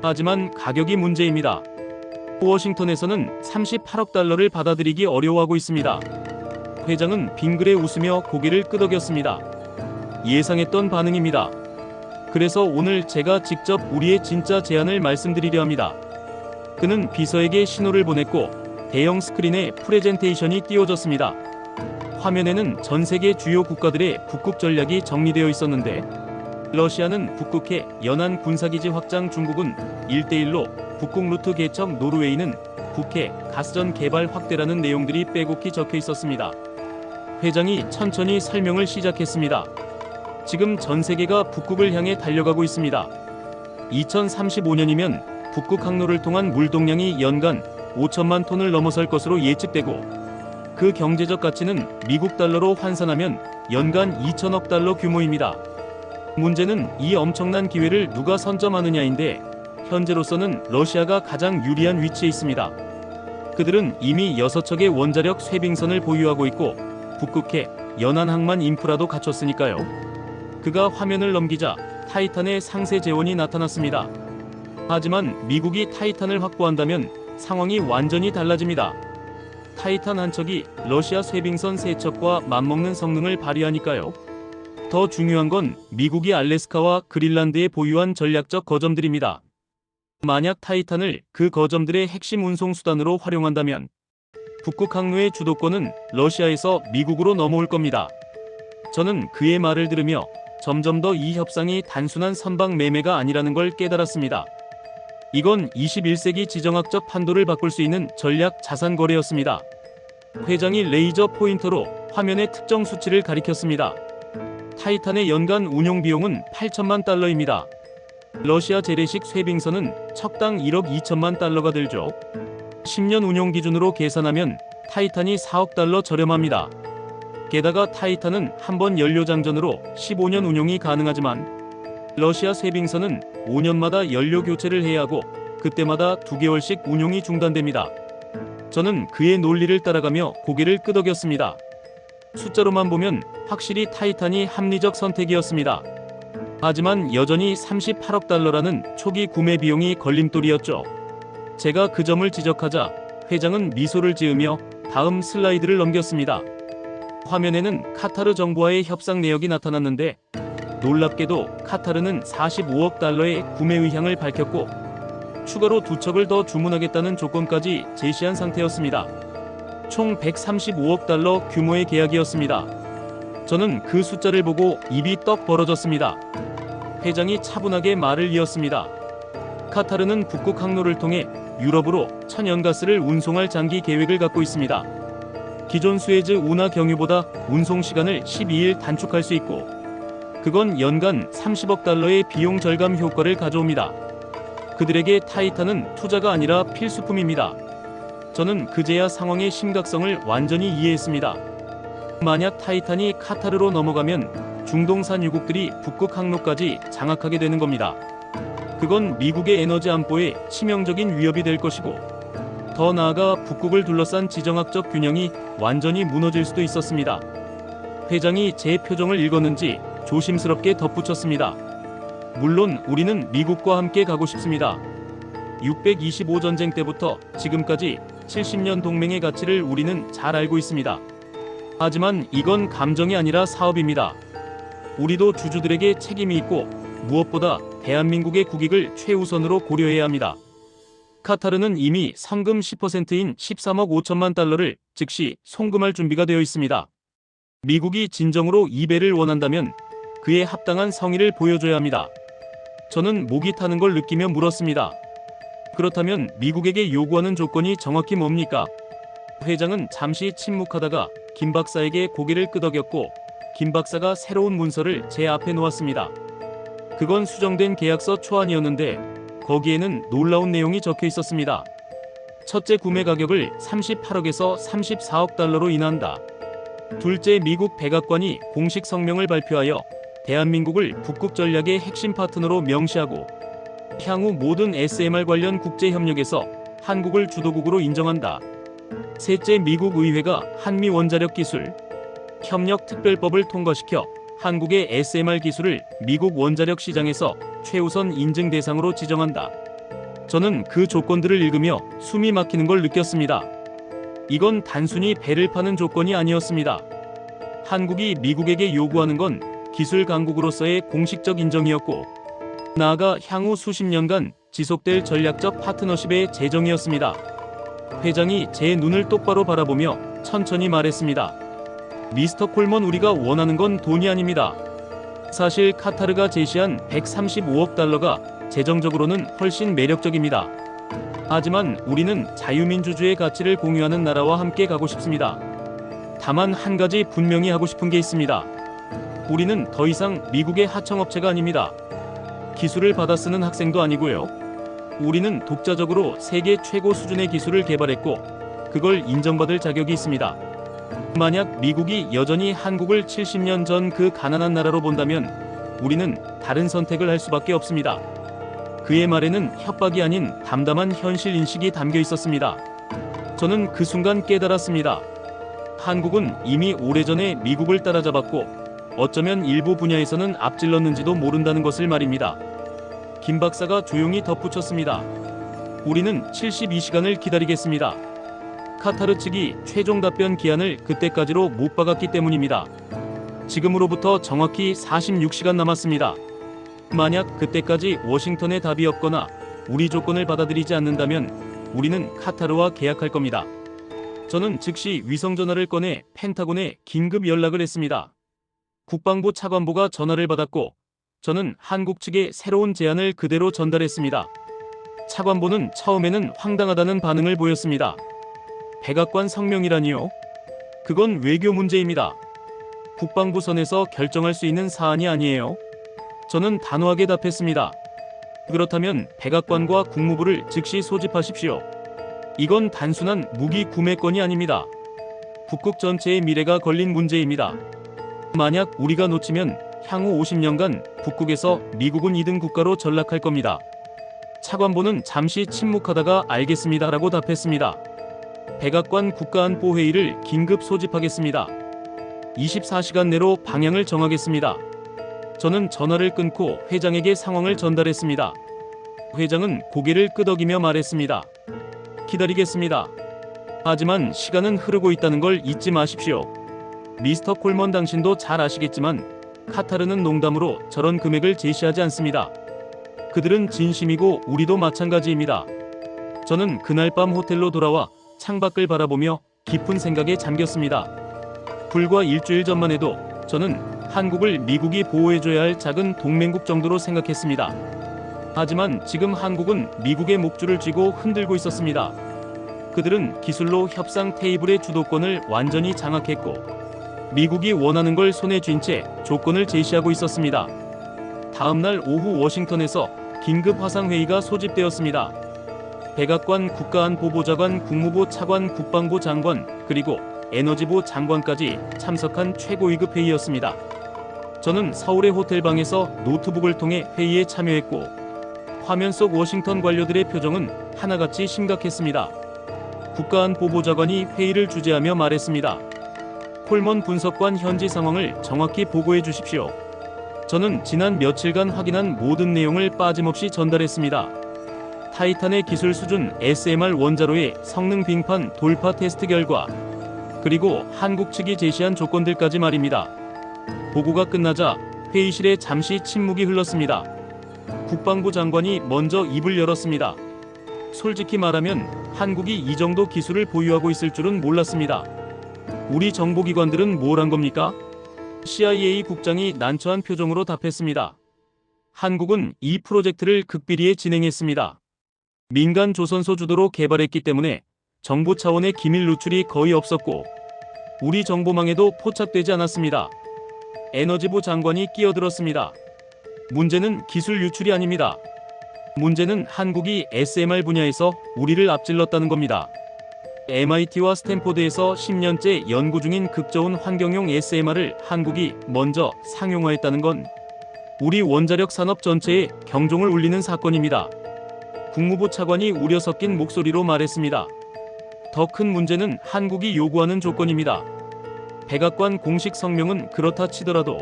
하지만 가격이 문제입니다. 워싱턴에서는 38억 달러를 받아들이기 어려워하고 있습니다. 회장은 빙그레 웃으며 고개를 끄덕였습니다. 예상했던 반응입니다. 그래서 오늘 제가 직접 우리의 진짜 제안을 말씀드리려 합니다. 그는 비서에게 신호를 보냈고 대형 스크린에 프레젠테이션이 띄워졌습니다. 화면에는 전 세계 주요 국가들의 북극 전략이 정리되어 있었는데 러시아는 북극해 연안 군사기지 확장, 중국은 1대1로 북극 루트 개척, 노르웨이는 북해 가스전 개발 확대라는 내용들이 빼곡히 적혀 있었습니다. 회장이 천천히 설명을 시작했습니다. 지금 전 세계가 북극을 향해 달려가고 있습니다. 2035년이면 북극 항로를 통한 물동량이 연간 5천만 톤을 넘어설 것으로 예측되고 그 경제적 가치는 미국 달러로 환산하면 연간 2천억 달러 규모입니다. 문제는 이 엄청난 기회를 누가 선점하느냐인데 현재로서는 러시아가 가장 유리한 위치에 있습니다. 그들은 이미 6척의 원자력 쇄빙선을 보유하고 있고 북극해 연안 항만 인프라도 갖췄으니까요. 그가 화면을 넘기자 타이탄의 상세 재원이 나타났습니다. 하지만 미국이 타이탄을 확보한다면 상황이 완전히 달라집니다. 타이탄 한 척이 러시아 쇄빙선 3척과 맞먹는 성능을 발휘하니까요. 더 중요한 건 미국이 알래스카와 그린란드에 보유한 전략적 거점들입니다. 만약 타이탄을 그 거점들의 핵심 운송 수단으로 활용한다면 북극 항로의 주도권은 러시아에서 미국으로 넘어올 겁니다. 저는 그의 말을 들으며 점점 더 이 협상이 단순한 선박 매매가 아니라는 걸 깨달았습니다. 이건 21세기 지정학적 판도를 바꿀 수 있는 전략 자산 거래였습니다. 회장이 레이저 포인터로 화면의 특정 수치를 가리켰습니다. 타이탄의 연간 운용 비용은 8천만 달러입니다. 러시아 재래식 쇄빙선은 척당 1억 2천만 달러가 들죠. 10년 운용 기준으로 계산하면 타이탄이 4억 달러 저렴합니다. 게다가 타이탄은 한 번 연료 장전으로 15년 운용이 가능하지만 러시아 쇠빙선은 5년마다 연료 교체를 해야 하고 그때마다 2개월씩 운용이 중단됩니다. 저는 그의 논리를 따라가며 고개를 끄덕였습니다. 숫자로만 보면 확실히 타이탄이 합리적 선택이었습니다. 하지만 여전히 38억 달러라는 초기 구매 비용이 걸림돌이었죠. 제가 그 점을 지적하자 회장은 미소를 지으며 다음 슬라이드를 넘겼습니다. 화면에는 카타르 정부와의 협상 내역이 나타났는데 놀랍게도 카타르는 45억 달러의 구매 의향을 밝혔고 추가로 2척을 더 주문하겠다는 조건까지 제시한 상태였습니다. 총 135억 달러 규모의 계약이었습니다. 저는 그 숫자를 보고 입이 떡 벌어졌습니다. 회장이 차분하게 말을 이었습니다. 카타르는 북극 항로를 통해 유럽으로 천연가스를 운송할 장기 계획을 갖고 있습니다. 기존 수에즈 운하 경유보다 운송 시간을 12일 단축할 수 있고 그건 연간 30억 달러의 비용 절감 효과를 가져옵니다. 그들에게 타이탄은 투자가 아니라 필수품입니다. 저는 그제야 상황의 심각성을 완전히 이해했습니다. 만약 타이탄이 카타르로 넘어가면 중동산 유국들이 북극 항로까지 장악하게 되는 겁니다. 그건 미국의 에너지 안보에 치명적인 위협이 될 것이고 더 나아가 북극을 둘러싼 지정학적 균형이 완전히 무너질 수도 있었습니다. 회장이 제 표정을 읽었는지 조심스럽게 덧붙였습니다. 물론 우리는 미국과 함께 가고 싶습니다. 625 전쟁 때부터 지금까지 70년 동맹의 가치를 우리는 잘 알고 있습니다. 하지만 이건 감정이 아니라 사업입니다. 우리도 주주들에게 책임이 있고 무엇보다 대한민국의 국익을 최우선으로 고려해야 합니다. 카타르는 이미 성금 10%인 13억 5천만 달러를 즉시 송금할 준비가 되어 있습니다. 미국이 진정으로 이배를 원한다면 그에 합당한 성의를 보여줘야 합니다. 저는 목이 타는 걸 느끼며 물었습니다. 그렇다면 미국에게 요구하는 조건이 정확히 뭡니까? 회장은 잠시 침묵하다가 김 박사에게 고개를 끄덕였고 김 박사가 새로운 문서를 제 앞에 놓았습니다. 그건 수정된 계약서 초안이었는데 거기에는 놀라운 내용이 적혀 있었습니다. 첫째 구매 가격을 38억에서 34억 달러로 인하한다. 둘째, 미국 백악관이 공식 성명을 발표하여 대한민국을 북극 전략의 핵심 파트너로 명시하고 향후 모든 SMR 관련 국제협력에서 한국을 주도국으로 인정한다. 셋째, 미국 의회가 한미 원자력 기술 협력 특별법을 통과시켜 한국의 SMR 기술을 미국 원자력 시장에서 최우선 인증 대상으로 지정한다. 저는 그 조건들을 읽으며 숨이 막히는 걸 느꼈습니다. 이건 단순히 배를 파는 조건이 아니었습니다. 한국이 미국에게 요구하는 건 기술 강국으로서의 공식적 인정이었고 나아가 향후 수십 년간 지속될 전략적 파트너십의 재정이었습니다. 회장이 제 눈을 똑바로 바라보며 천천히 말했습니다. 미스터 콜먼, 우리가 원하는 건 돈이 아닙니다. 사실 카타르가 제시한 135억 달러가 재정적으로는 훨씬 매력적입니다. 하지만 우리는 자유민주주의 가치를 공유하는 나라와 함께 가고 싶습니다. 다만 한 가지 분명히 하고 싶은 게 있습니다. 우리는 더 이상 미국의 하청업체가 아닙니다. 기술을 받아 쓰는 학생도 아니고요. 우리는 독자적으로 세계 최고 수준의 기술을 개발했고 그걸 인정받을 자격이 있습니다. 만약 미국이 여전히 한국을 70년 전 그 가난한 나라로 본다면 우리는 다른 선택을 할 수밖에 없습니다. 그의 말에는 협박이 아닌 담담한 현실 인식이 담겨 있었습니다. 저는 그 순간 깨달았습니다. 한국은 이미 오래전에 미국을 따라잡았고 어쩌면 일부 분야에서는 앞질렀는지도 모른다는 것을 말입니다. 김 박사가 조용히 덧붙였습니다. 우리는 72시간을 기다리겠습니다. 카타르 측이 최종 답변 기한을 그때까지로 못 박았기 때문입니다. 지금으로부터 정확히 46시간 남았습니다. 만약 그때까지 워싱턴에 답이 없거나 우리 조건을 받아들이지 않는다면 우리는 카타르와 계약할 겁니다. 저는 즉시 위성전화를 꺼내 펜타곤에 긴급 연락을 했습니다. 국방부 차관보가 전화를 받았고 저는 한국 측의 새로운 제안을 그대로 전달했습니다. 차관보는 처음에는 황당하다는 반응을 보였습니다. 백악관 성명이라니요? 그건 외교 문제입니다. 국방부 선에서 결정할 수 있는 사안이 아니에요. 저는 단호하게 답했습니다. 그렇다면 백악관과 국무부를 즉시 소집하십시오. 이건 단순한 무기 구매건이 아닙니다. 북극 전체의 미래가 걸린 문제입니다. 만약 우리가 놓치면 향후 50년간 북극에서 미국은 2등 국가로 전락할 겁니다. 차관보는 잠시 침묵하다가 알겠습니다라고 답했습니다. 백악관 국가안보회의를 긴급 소집하겠습니다. 24시간 내로 방향을 정하겠습니다. 저는 전화를 끊고 회장에게 상황을 전달했습니다. 회장은 고개를 끄덕이며 말했습니다. 기다리겠습니다. 하지만 시간은 흐르고 있다는 걸 잊지 마십시오. 미스터 콜먼, 당신도 잘 아시겠지만 카타르는 농담으로 저런 금액을 제시하지 않습니다. 그들은 진심이고 우리도 마찬가지입니다. 저는 그날 밤 호텔로 돌아와 창밖을 바라보며 깊은 생각에 잠겼습니다. 불과 일주일 전만 해도 저는 한국을 미국이 보호해줘야 할 작은 동맹국 정도로 생각했습니다. 하지만 지금 한국은 미국의 목줄을 쥐고 흔들고 있었습니다. 그들은 기술로 협상 테이블의 주도권을 완전히 장악했고 미국이 원하는 걸 손에 쥔 채 조건을 제시하고 있었습니다. 다음 날 오후 워싱턴에서 긴급 화상회의가 소집되었습니다. 백악관 국가안보보좌관, 국무부 차관, 국방부 장관, 그리고 에너지부 장관까지 참석한 최고위급 회의였습니다. 저는 서울의 호텔방에서 노트북을 통해 회의에 참여했고 화면 속 워싱턴 관료들의 표정은 하나같이 심각했습니다. 국가안보보좌관이 회의를 주재하며 말했습니다. 콜먼 분석관, 현지 상황을 정확히 보고해 주십시오. 저는 지난 며칠간 확인한 모든 내용을 빠짐없이 전달했습니다. 타이탄의 기술 수준, SMR 원자로의 성능 빙판 돌파 테스트 결과, 그리고 한국 측이 제시한 조건들까지 말입니다. 보고가 끝나자 회의실에 잠시 침묵이 흘렀습니다. 국방부 장관이 먼저 입을 열었습니다. 솔직히 말하면 한국이 이 정도 기술을 보유하고 있을 줄은 몰랐습니다. 우리 정보기관들은 뭘 한 겁니까? CIA 국장이 난처한 표정으로 답했습니다. 한국은 이 프로젝트를 극비리에 진행했습니다. 민간 조선소 주도로 개발했기 때문에 정부 차원의 기밀 누출이 거의 없었고 우리 정보망에도 포착되지 않았습니다. 에너지부 장관이 끼어들었습니다. 문제는 기술 유출이 아닙니다. 문제는 한국이 SMR 분야에서 우리를 앞질렀다는 겁니다. MIT와 스탠포드에서 10년째 연구 중인 극저온 환경용 SMR을 한국이 먼저 상용화했다는 건 우리 원자력 산업 전체에 경종을 울리는 사건입니다. 국무부 차관이 우려 섞인 목소리로 말했습니다. 더 큰 문제는 한국이 요구하는 조건입니다. 백악관 공식 성명은 그렇다 치더라도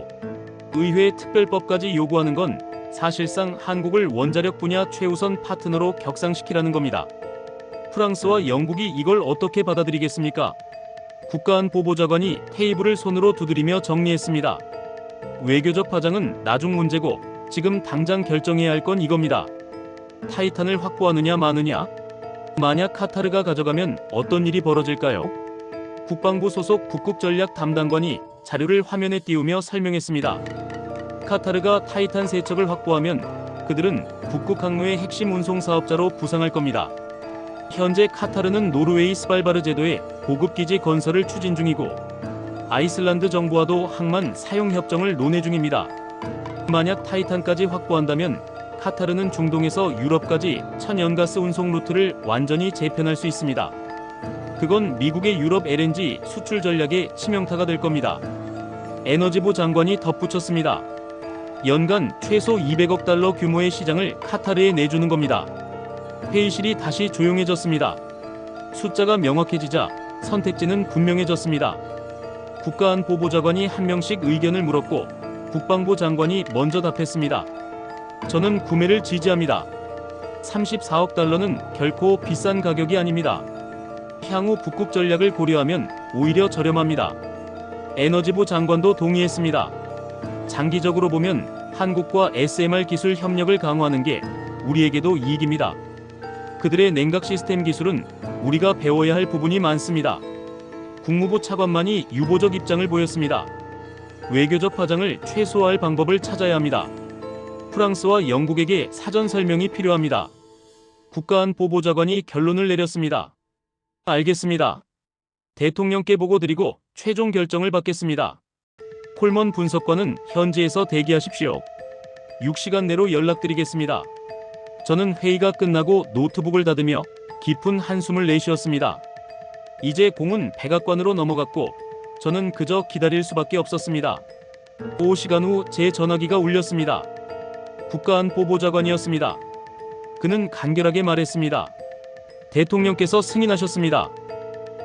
의회 특별법까지 요구하는 건 사실상 한국을 원자력 분야 최우선 파트너로 격상시키라는 겁니다. 프랑스와 영국이 이걸 어떻게 받아들이겠습니까? 국가안보보좌관이 테이블을 손으로 두드리며 정리했습니다. 외교적 파장은 나중 문제고 지금 당장 결정해야 할 건 이겁니다. 타이탄을 확보하느냐 마느냐? 만약 카타르가 가져가면 어떤 일이 벌어질까요? 국방부 소속 북극전략 담당관이 자료를 화면에 띄우며 설명했습니다. 카타르가 타이탄 3척을 확보하면 그들은 북극 항로의 핵심 운송 사업자로 부상할 겁니다. 현재 카타르는 노르웨이 스발바르 제도의 보급기지 건설을 추진 중이고 아이슬란드 정부와도 항만 사용 협정을 논의 중입니다. 만약 타이탄까지 확보한다면 카타르는 중동에서 유럽까지 천연가스 운송 루트를 완전히 재편할 수 있습니다. 그건 미국의 유럽 LNG 수출 전략에 치명타가 될 겁니다. 에너지부 장관이 덧붙였습니다. 연간 최소 200억 달러 규모의 시장을 카타르에 내주는 겁니다. 회의실이 다시 조용해졌습니다. 숫자가 명확해지자 선택지는 분명해졌습니다. 국가안보보좌관이 한 명씩 의견을 물었고 국방부 장관이 먼저 답했습니다. 저는 구매를 지지합니다. 34억 달러는 결코 비싼 가격이 아닙니다. 향후 북극 전략을 고려하면 오히려 저렴합니다. 에너지부 장관도 동의했습니다. 장기적으로 보면 한국과 SMR 기술 협력을 강화하는 게 우리에게도 이익입니다. 그들의 냉각 시스템 기술은 우리가 배워야 할 부분이 많습니다. 국무부 차관만이 유보적 입장을 보였습니다. 외교적 파장을 최소화할 방법을 찾아야 합니다. 프랑스와 영국에게 사전 설명이 필요합니다. 국가안보보좌관이 결론을 내렸습니다. 알겠습니다. 대통령께 보고 드리고 최종 결정을 받겠습니다. 콜먼 분석관은 현지에서 대기하십시오. 6시간 내로 연락드리겠습니다. 저는 회의가 끝나고 노트북을 닫으며 깊은 한숨을 내쉬었습니다. 이제 공은 백악관으로 넘어갔고 저는 그저 기다릴 수밖에 없었습니다. 5시간 후 제 전화기가 울렸습니다. 국가안보보좌관이었습니다. 그는 간결하게 말했습니다. 대통령께서 승인하셨습니다.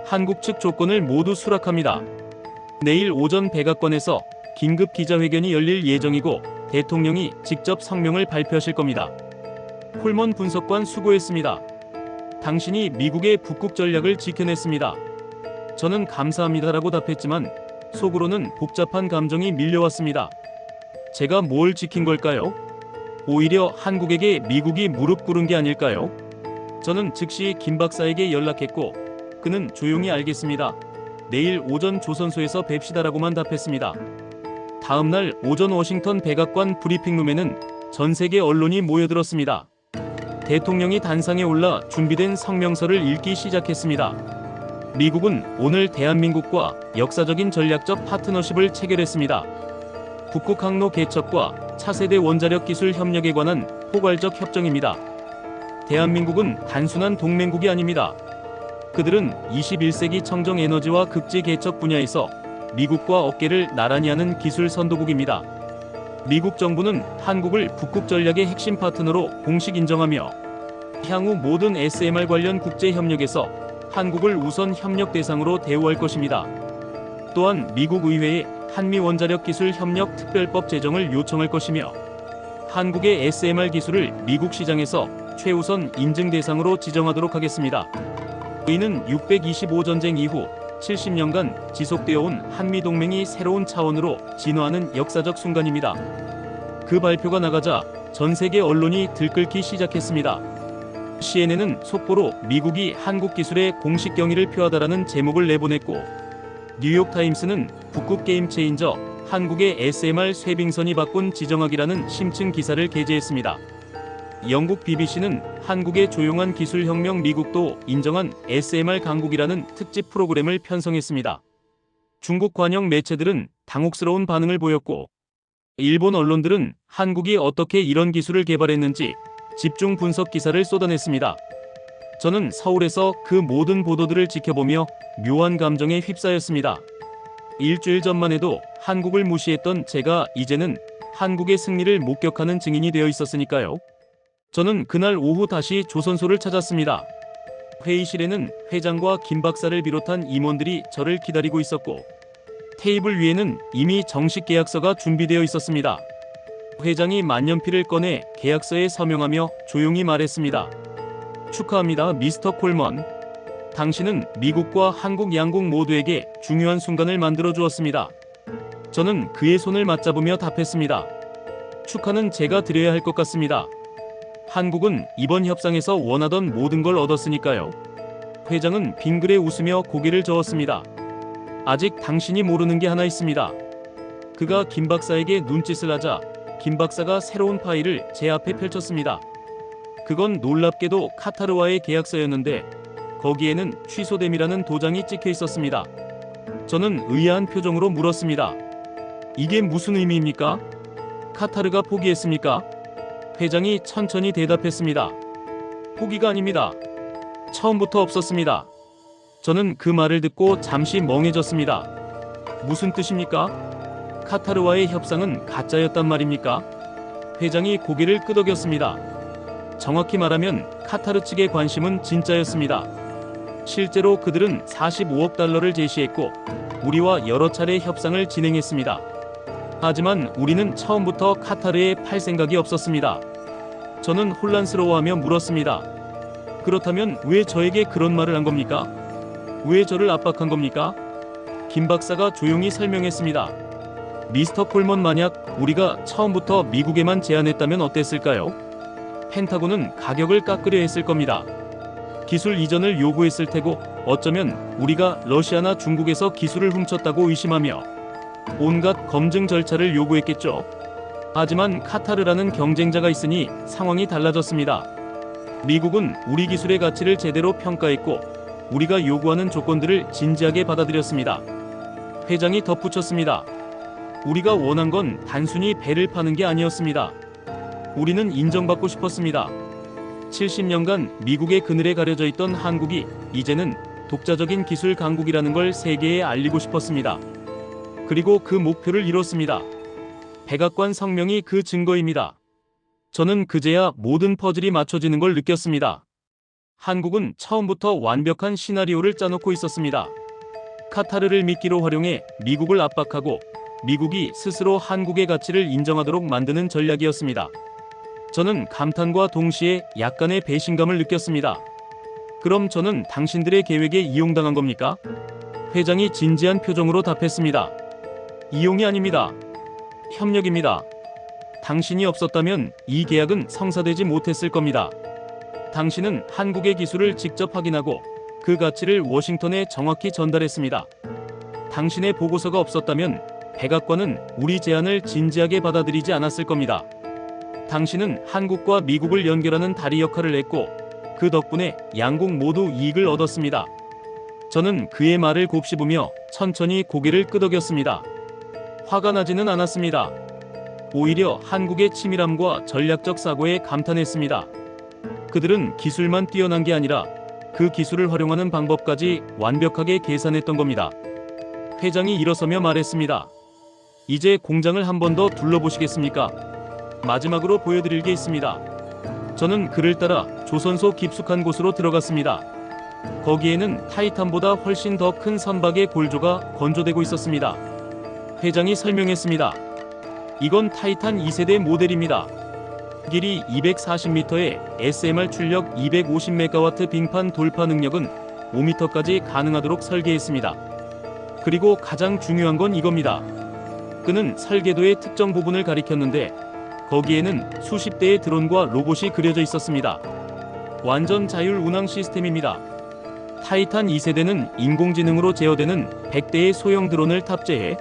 한국 측 조건을 모두 수락합니다. 내일 오전 백악관에서 긴급 기자회견이 열릴 예정이고 대통령이 직접 성명을 발표하실 겁니다. 콜먼 분석관 수고했습니다. 당신이 미국의 북극 전략을 지켜냈습니다. 저는 감사합니다라고 답했지만 속으로는 복잡한 감정이 밀려왔습니다. 제가 뭘 지킨 걸까요? 오히려 한국에게 미국이 무릎 꿇은 게 아닐까요? 저는 즉시 김 박사에게 연락했고 그는 조용히 알겠습니다. 내일 오전 조선소에서 뵙시다라고만 답했습니다. 다음 날 오전 워싱턴 백악관 브리핑룸에는 전 세계 언론이 모여들었습니다. 대통령이 단상에 올라 준비된 성명서를 읽기 시작했습니다. 미국은 오늘 대한민국과 역사적인 전략적 파트너십을 체결했습니다. 북극 항로 개척과 차세대 원자력 기술 협력에 관한 포괄적 협정입니다. 대한민국은 단순한 동맹국이 아닙니다. 그들은 21세기 청정 에너지와 극지 개척 분야에서 미국과 어깨를 나란히 하는 기술 선도국입니다. 미국 정부는 한국을 북극 전략의 핵심 파트너로 공식 인정하며 향후 모든 SMR 관련 국제 협력에서 한국을 우선 협력 대상으로 대우할 것입니다. 또한 미국 의회에 한미 원자력 기술 협력 특별법 제정을 요청할 것이며 한국의 SMR 기술을 미국 시장에서 최우선 인증 대상으로 지정하도록 하겠습니다. 이는 625전쟁 이후 70년간 지속되어 온 한미 동맹이 새로운 차원으로 진화하는 역사적 순간입니다. 그 발표가 나가자 전 세계 언론이 들끓기 시작했습니다. CNN은 속보로 미국이 한국 기술에 공식 경의를 표하다라는 제목을 내보냈고 뉴욕타임스는 북극 게임 체인저 한국의 SMR 쇠빙선이 바꾼 지정학이라는 심층 기사를 게재했습니다. 영국 BBC는 한국의 조용한 기술혁명 미국도 인정한 SMR 강국이라는 특집 프로그램을 편성했습니다. 중국 관영 매체들은 당혹스러운 반응을 보였고 일본 언론들은 한국이 어떻게 이런 기술을 개발했는지 집중 분석 기사를 쏟아냈습니다. 저는 서울에서 그 모든 보도들을 지켜보며 묘한 감정에 휩싸였습니다. 일주일 전만 해도 한국을 무시했던 제가 이제는 한국의 승리를 목격하는 증인이 되어 있었으니까요. 저는 그날 오후 다시 조선소를 찾았습니다. 회의실에는 회장과 김 박사를 비롯한 임원들이 저를 기다리고 있었고 테이블 위에는 이미 정식 계약서가 준비되어 있었습니다. 회장이 만년필을 꺼내 계약서에 서명하며 조용히 말했습니다. 축하합니다, 미스터 콜먼. 당신은 미국과 한국 양국 모두에게 중요한 순간을 만들어 주었습니다. 저는 그의 손을 맞잡으며 답했습니다. 축하는 제가 드려야 할 것 같습니다. 한국은 이번 협상에서 원하던 모든 걸 얻었으니까요. 회장은 빙그레 웃으며 고개를 저었습니다. 아직 당신이 모르는 게 하나 있습니다. 그가 김 박사에게 눈짓을 하자 김 박사가 새로운 파일을 제 앞에 펼쳤습니다. 그건 놀랍게도 카타르와의 계약서였는데 거기에는 취소됨이라는 도장이 찍혀 있었습니다. 저는 의아한 표정으로 물었습니다. 이게 무슨 의미입니까? 카타르가 포기했습니까? 회장이 천천히 대답했습니다. 포기가 아닙니다. 처음부터 없었습니다. 저는 그 말을 듣고 잠시 멍해졌습니다. 무슨 뜻입니까? 카타르와의 협상은 가짜였단 말입니까? 회장이 고개를 끄덕였습니다. 정확히 말하면 카타르 측의 관심은 진짜였습니다. 실제로 그들은 45억 달러를 제시했고 우리와 여러 차례 협상을 진행했습니다. 하지만 우리는 처음부터 카타르에 팔 생각이 없었습니다. 저는 혼란스러워하며 물었습니다. 그렇다면 왜 저에게 그런 말을 한 겁니까? 왜 저를 압박한 겁니까? 김 박사가 조용히 설명했습니다. 미스터 콜먼, 만약 우리가 처음부터 미국에만 제안했다면 어땠을까요? 펜타곤은 가격을 깎으려 했을 겁니다. 기술 이전을 요구했을 테고 어쩌면 우리가 러시아나 중국에서 기술을 훔쳤다고 의심하며 온갖 검증 절차를 요구했겠죠. 하지만 카타르라는 경쟁자가 있으니 상황이 달라졌습니다. 미국은 우리 기술의 가치를 제대로 평가했고 우리가 요구하는 조건들을 진지하게 받아들였습니다. 회장이 덧붙였습니다. 우리가 원한 건 단순히 배를 파는 게 아니었습니다. 우리는 인정받고 싶었습니다. 70년간 미국의 그늘에 가려져 있던 한국이 이제는 독자적인 기술 강국이라는 걸 세계에 알리고 싶었습니다. 그리고 그 목표를 이뤘습니다. 백악관 성명이 그 증거입니다. 저는 그제야 모든 퍼즐이 맞춰지는 걸 느꼈습니다. 한국은 처음부터 완벽한 시나리오를 짜놓고 있었습니다. 카타르를 미끼로 활용해 미국을 압박하고 미국이 스스로 한국의 가치를 인정하도록 만드는 전략이었습니다. 저는 감탄과 동시에 약간의 배신감을 느꼈습니다. 그럼 저는 당신들의 계획에 이용당한 겁니까? 회장이 진지한 표정으로 답했습니다. 이용이 아닙니다. 협력입니다. 당신이 없었다면 이 계약은 성사되지 못했을 겁니다. 당신은 한국의 기술을 직접 확인하고 그 가치를 워싱턴에 정확히 전달했습니다. 당신의 보고서가 없었다면 백악관은 우리 제안을 진지하게 받아들이지 않았을 겁니다. 당신은 한국과 미국을 연결하는 다리 역할을 했고 그 덕분에 양국 모두 이익을 얻었습니다. 저는 그의 말을 곱씹으며 천천히 고개를 끄덕였습니다. 화가 나지는 않았습니다. 오히려 한국의 치밀함과 전략적 사고에 감탄했습니다. 그들은 기술만 뛰어난 게 아니라 그 기술을 활용하는 방법까지 완벽하게 계산했던 겁니다. 회장이 일어서며 말했습니다. 이제 공장을 한 번 더 둘러보시겠습니까? 마지막으로 보여드릴 게 있습니다. 저는 그를 따라 조선소 깊숙한 곳으로 들어갔습니다. 거기에는 타이탄보다 훨씬 더 큰 선박의 골조가 건조되고 있었습니다. 회장이 설명했습니다. 이건 타이탄 2세대 모델입니다. 길이 240m에 SMR 출력 250MW 빙판 돌파 능력은 5m까지 가능하도록 설계했습니다. 그리고 가장 중요한 건 이겁니다. 그는 설계도의 특정 부분을 가리켰는데 거기에는 수십 대의 드론과 로봇이 그려져 있었습니다. 완전 자율 운항 시스템입니다. 타이탄 2세대는 인공지능으로 제어되는 100대의 소형 드론을 탑재해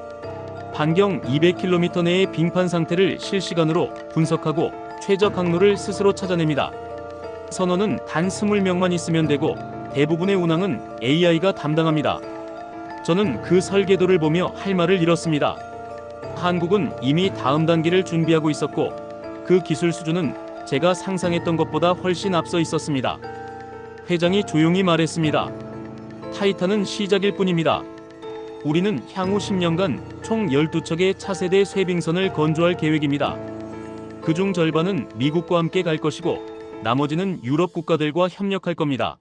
반경 200km 내의 빙판 상태를 실시간으로 분석하고 최저 항로를 스스로 찾아냅니다. 선원은 단 20명만 있으면 되고 대부분의 운항은 AI가 담당합니다. 저는 그 설계도를 보며 할 말을 잃었습니다. 한국은 이미 다음 단계를 준비하고 있었고 그 기술 수준은 제가 상상했던 것보다 훨씬 앞서 있었습니다. 회장이 조용히 말했습니다. 타이탄은 시작일 뿐입니다. 우리는 향후 10년간 총 12척의 차세대 쇄빙선을 건조할 계획입니다. 그중 절반은 미국과 함께 갈 것이고 나머지는 유럽 국가들과 협력할 겁니다.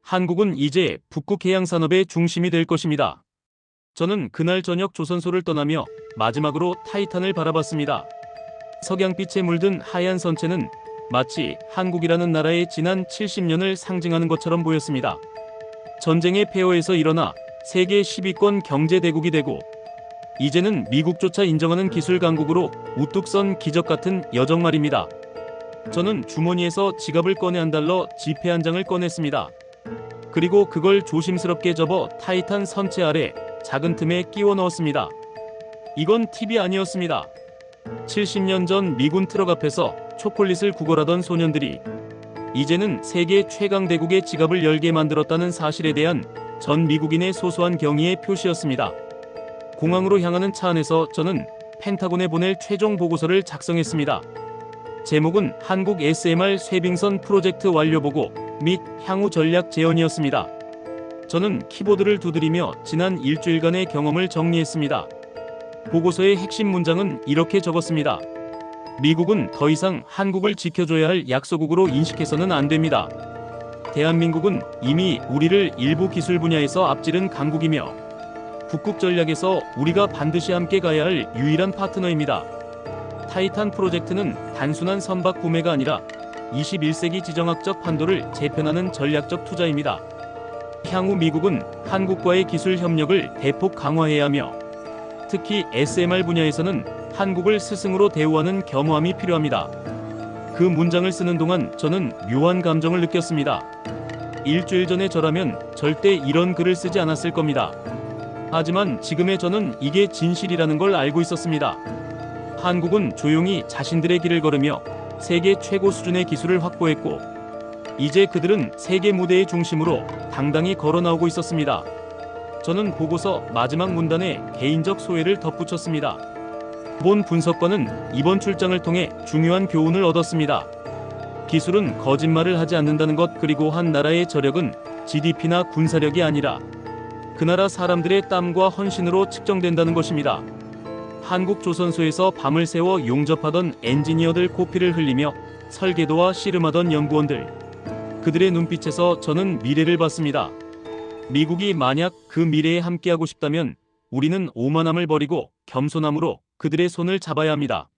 한국은 이제 북극 해양 산업의 중심이 될 것입니다. 저는 그날 저녁 조선소를 떠나며 마지막으로 타이탄을 바라봤습니다. 석양빛에 물든 하얀 선체는 마치 한국이라는 나라의 지난 70년을 상징하는 것처럼 보였습니다. 전쟁의 폐허에서 일어나 세계 10위권 경제대국이 되고 이제는 미국조차 인정하는 기술 강국으로 우뚝 선 기적 같은 여정 말입니다. 저는 주머니에서 지갑을 꺼내 $1 지폐 한 장을 꺼냈습니다. 그리고 그걸 조심스럽게 접어 타이탄 선체 아래 작은 틈에 끼워 넣었습니다. 이건 팁이 아니었습니다. 70년 전 미군 트럭 앞에서 초콜릿을 구걸하던 소년들이 이제는 세계 최강 대국의 지갑을 열게 만들었다는 사실에 대한 전 미국인의 소소한 경의의 표시였습니다. 공항으로 향하는 차 안에서 저는 펜타곤에 보낼 최종 보고서를 작성했습니다. 제목은 한국 SMR 쇄빙선 프로젝트 완료 보고 및 향후 전략 제언이었습니다. 저는 키보드를 두드리며 지난 일주일간의 경험을 정리했습니다. 보고서의 핵심 문장은 이렇게 적었습니다. 미국은 더 이상 한국을 지켜줘야 할 약소국으로 인식해서는 안 됩니다. 대한민국은 이미 우리를 일부 기술 분야에서 앞지른 강국이며 북극 전략에서 우리가 반드시 함께 가야 할 유일한 파트너입니다. 타이탄 프로젝트는 단순한 선박 구매가 아니라 21세기 지정학적 판도를 재편하는 전략적 투자입니다. 향후 미국은 한국과의 기술 협력을 대폭 강화해야 하며 특히 SMR 분야에서는 한국을 스승으로 대우하는 겸허함이 필요합니다. 그 문장을 쓰는 동안 저는 묘한 감정을 느꼈습니다. 일주일 전에 저라면 절대 이런 글을 쓰지 않았을 겁니다. 하지만 지금의 저는 이게 진실이라는 걸 알고 있었습니다. 한국은 조용히 자신들의 길을 걸으며 세계 최고 수준의 기술을 확보했고 이제 그들은 세계 무대의 중심으로 당당히 걸어 나오고 있었습니다. 저는 보고서 마지막 문단에 개인적 소회를 덧붙였습니다. 본 분석관은 이번 출장을 통해 중요한 교훈을 얻었습니다. 기술은 거짓말을 하지 않는다는 것, 그리고 한 나라의 저력은 GDP나 군사력이 아니라 그 나라 사람들의 땀과 헌신으로 측정된다는 것입니다. 한국 조선소에서 밤을 새워 용접하던 엔지니어들 코피를 흘리며 설계도와 씨름하던 연구원들, 그들의 눈빛에서 저는 미래를 봤습니다. 미국이 만약 그 미래에 함께하고 싶다면 우리는 오만함을 버리고 겸손함으로 그들의 손을 잡아야 합니다.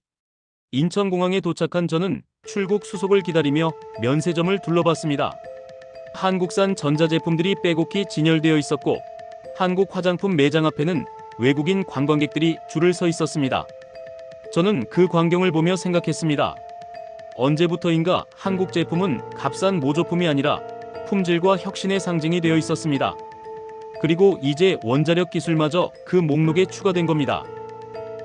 인천공항에 도착한 저는 출국 수속을 기다리며 면세점을 둘러봤습니다. 한국산 전자제품들이 빼곡히 진열되어 있었고 한국 화장품 매장 앞에는 외국인 관광객들이 줄을 서 있었습니다. 저는 그 광경을 보며 생각했습니다. 언제부터인가 한국 제품은 값싼 모조품이 아니라 품질과 혁신의 상징이 되어 있었습니다. 그리고 이제 원자력 기술마저 그 목록에 추가된 겁니다.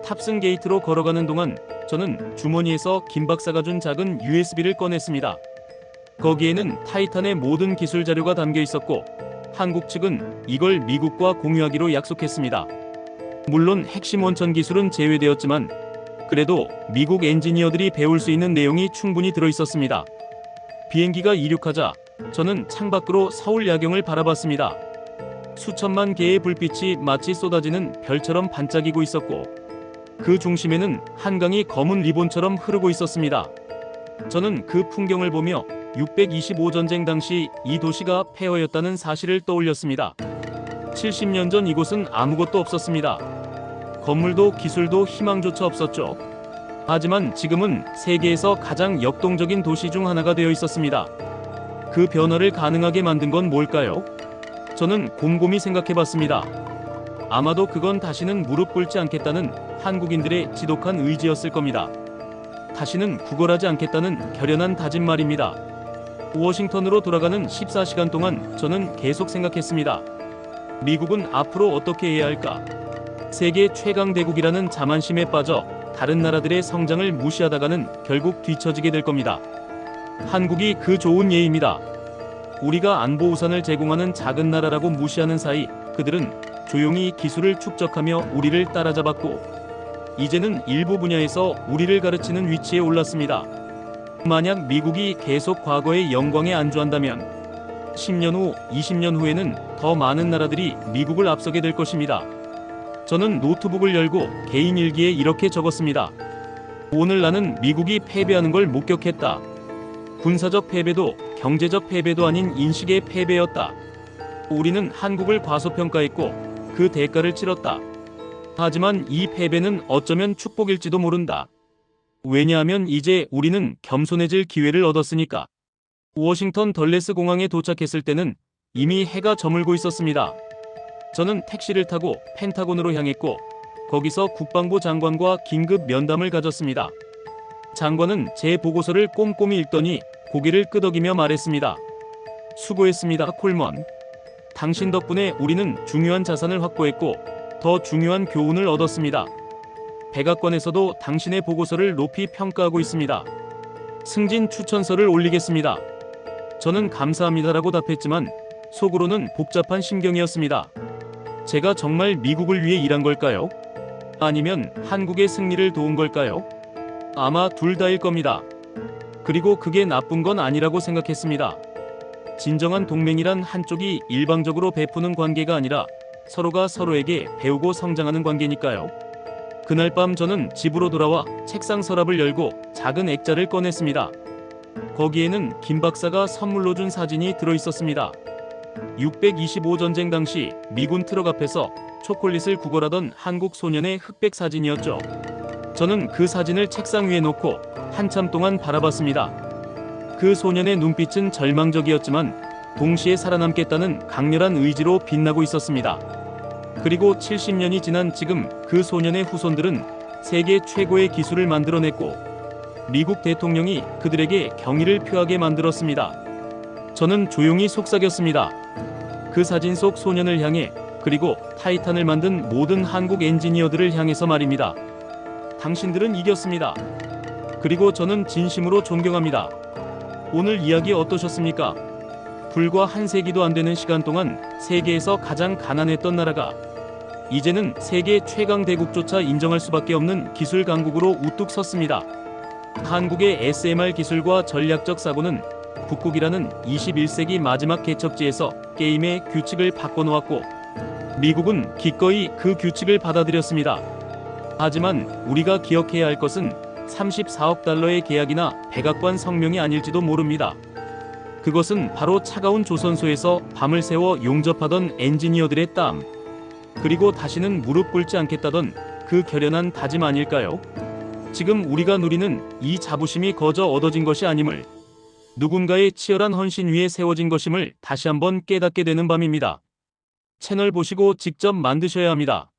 탑승 게이트로 걸어가는 동안 저는 주머니에서 김 박사가 준 작은 USB를 꺼냈습니다. 거기에는 타이탄의 모든 기술 자료가 담겨 있었고 한국 측은 이걸 미국과 공유하기로 약속했습니다. 물론 핵심 원천 기술은 제외되었지만 그래도 미국 엔지니어들이 배울 수 있는 내용이 충분히 들어 있었습니다. 비행기가 이륙하자 저는 창밖으로 서울 야경을 바라봤습니다. 수천만 개의 불빛이 마치 쏟아지는 별처럼 반짝이고 있었고 그 중심에는 한강이 검은 리본처럼 흐르고 있었습니다. 저는 그 풍경을 보며 625 전쟁 당시 이 도시가 폐허였다는 사실을 떠올렸습니다. 70년 전 이곳은 아무것도 없었습니다. 건물도 기술도 희망조차 없었죠. 하지만 지금은 세계에서 가장 역동적인 도시 중 하나가 되어 있었습니다. 그 변화를 가능하게 만든 건 뭘까요? 저는 곰곰이 생각해봤습니다. 아마도 그건 다시는 무릎 꿇지 않겠다는 한국인들의 지독한 의지였을 겁니다. 다시는 구걸하지 않겠다는 결연한 다짐말입니다. 워싱턴으로 돌아가는 14시간 동안 저는 계속 생각했습니다. 미국은 앞으로 어떻게 해야 할까? 세계 최강 대국이라는 자만심에 빠져 다른 나라들의 성장을 무시하다가는 결국 뒤처지게 될 겁니다. 한국이 그 좋은 예입니다. 우리가 안보 우산을 제공하는 작은 나라라고 무시하는 사이 그들은 조용히 기술을 축적하며 우리를 따라잡았고 이제는 일부 분야에서 우리를 가르치는 위치에 올랐습니다. 만약 미국이 계속 과거의 영광에 안주한다면 10년 후, 20년 후에는 더 많은 나라들이 미국을 앞서게 될 것입니다. 저는 노트북을 열고 개인 일기에 이렇게 적었습니다. 오늘 나는 미국이 패배하는 걸 목격했다. 군사적 패배도 경제적 패배도 아닌 인식의 패배였다. 우리는 한국을 과소평가했고 그 대가를 치렀다. 하지만 이 패배는 어쩌면 축복일지도 모른다. 왜냐하면 이제 우리는 겸손해질 기회를 얻었으니까. 워싱턴 덜레스 공항에 도착했을 때는 이미 해가 저물고 있었습니다. 저는 택시를 타고 펜타곤으로 향했고 거기서 국방부 장관과 긴급 면담을 가졌습니다. 장관은 제 보고서를 꼼꼼히 읽더니 고개를 끄덕이며 말했습니다. 수고했습니다, 콜먼. 당신 덕분에 우리는 중요한 자산을 확보했고 더 중요한 교훈을 얻었습니다. 백악관에서도 당신의 보고서를 높이 평가하고 있습니다. 승진 추천서를 올리겠습니다. 저는 감사합니다라고 답했지만 속으로는 복잡한 심경이었습니다. 제가 정말 미국을 위해 일한 걸까요? 아니면 한국의 승리를 도운 걸까요? 아마 둘 다일 겁니다. 그리고 그게 나쁜 건 아니라고 생각했습니다. 진정한 동맹이란 한쪽이 일방적으로 베푸는 관계가 아니라 서로가 서로에게 배우고 성장하는 관계니까요. 그날 밤 저는 집으로 돌아와 책상 서랍을 열고 작은 액자를 꺼냈습니다. 거기에는 김 박사가 선물로 준 사진이 들어있었습니다. 625 전쟁 당시 미군 트럭 앞에서 초콜릿을 구걸하던 한국 소년의 흑백 사진이었죠. 저는 그 사진을 책상 위에 놓고 한참 동안 바라봤습니다. 그 소년의 눈빛은 절망적이었지만 동시에 살아남겠다는 강렬한 의지로 빛나고 있었습니다. 그리고 70년이 지난 지금 그 소년의 후손들은 세계 최고의 기술을 만들어냈고 미국 대통령이 그들에게 경의를 표하게 만들었습니다. 저는 조용히 속삭였습니다. 그 사진 속 소년을 향해, 그리고 타이탄을 만든 모든 한국 엔지니어들을 향해서 말입니다. 당신들은 이겼습니다. 그리고 저는 진심으로 존경합니다. 오늘 이야기 어떠셨습니까? 불과 한 세기도 안 되는 시간 동안 세계에서 가장 가난했던 나라가 이제는 세계 최강 대국조차 인정할 수밖에 없는 기술 강국으로 우뚝 섰습니다. 한국의 SMR 기술과 전략적 사고는 북극이라는 21세기 마지막 개척지에서 게임의 규칙을 바꿔놓았고 미국은 기꺼이 그 규칙을 받아들였습니다. 하지만 우리가 기억해야 할 것은 34억 달러의 계약이나 백악관 성명이 아닐지도 모릅니다. 그것은 바로 차가운 조선소에서 밤을 새워 용접하던 엔지니어들의 땀, 그리고 다시는 무릎 꿇지 않겠다던 그 결연한 다짐 아닐까요? 지금 우리가 누리는 이 자부심이 거저 얻어진 것이 아님을, 누군가의 치열한 헌신 위에 세워진 것임을 다시 한번 깨닫게 되는 밤입니다. 채널 보시고 직접 만드셔야 합니다.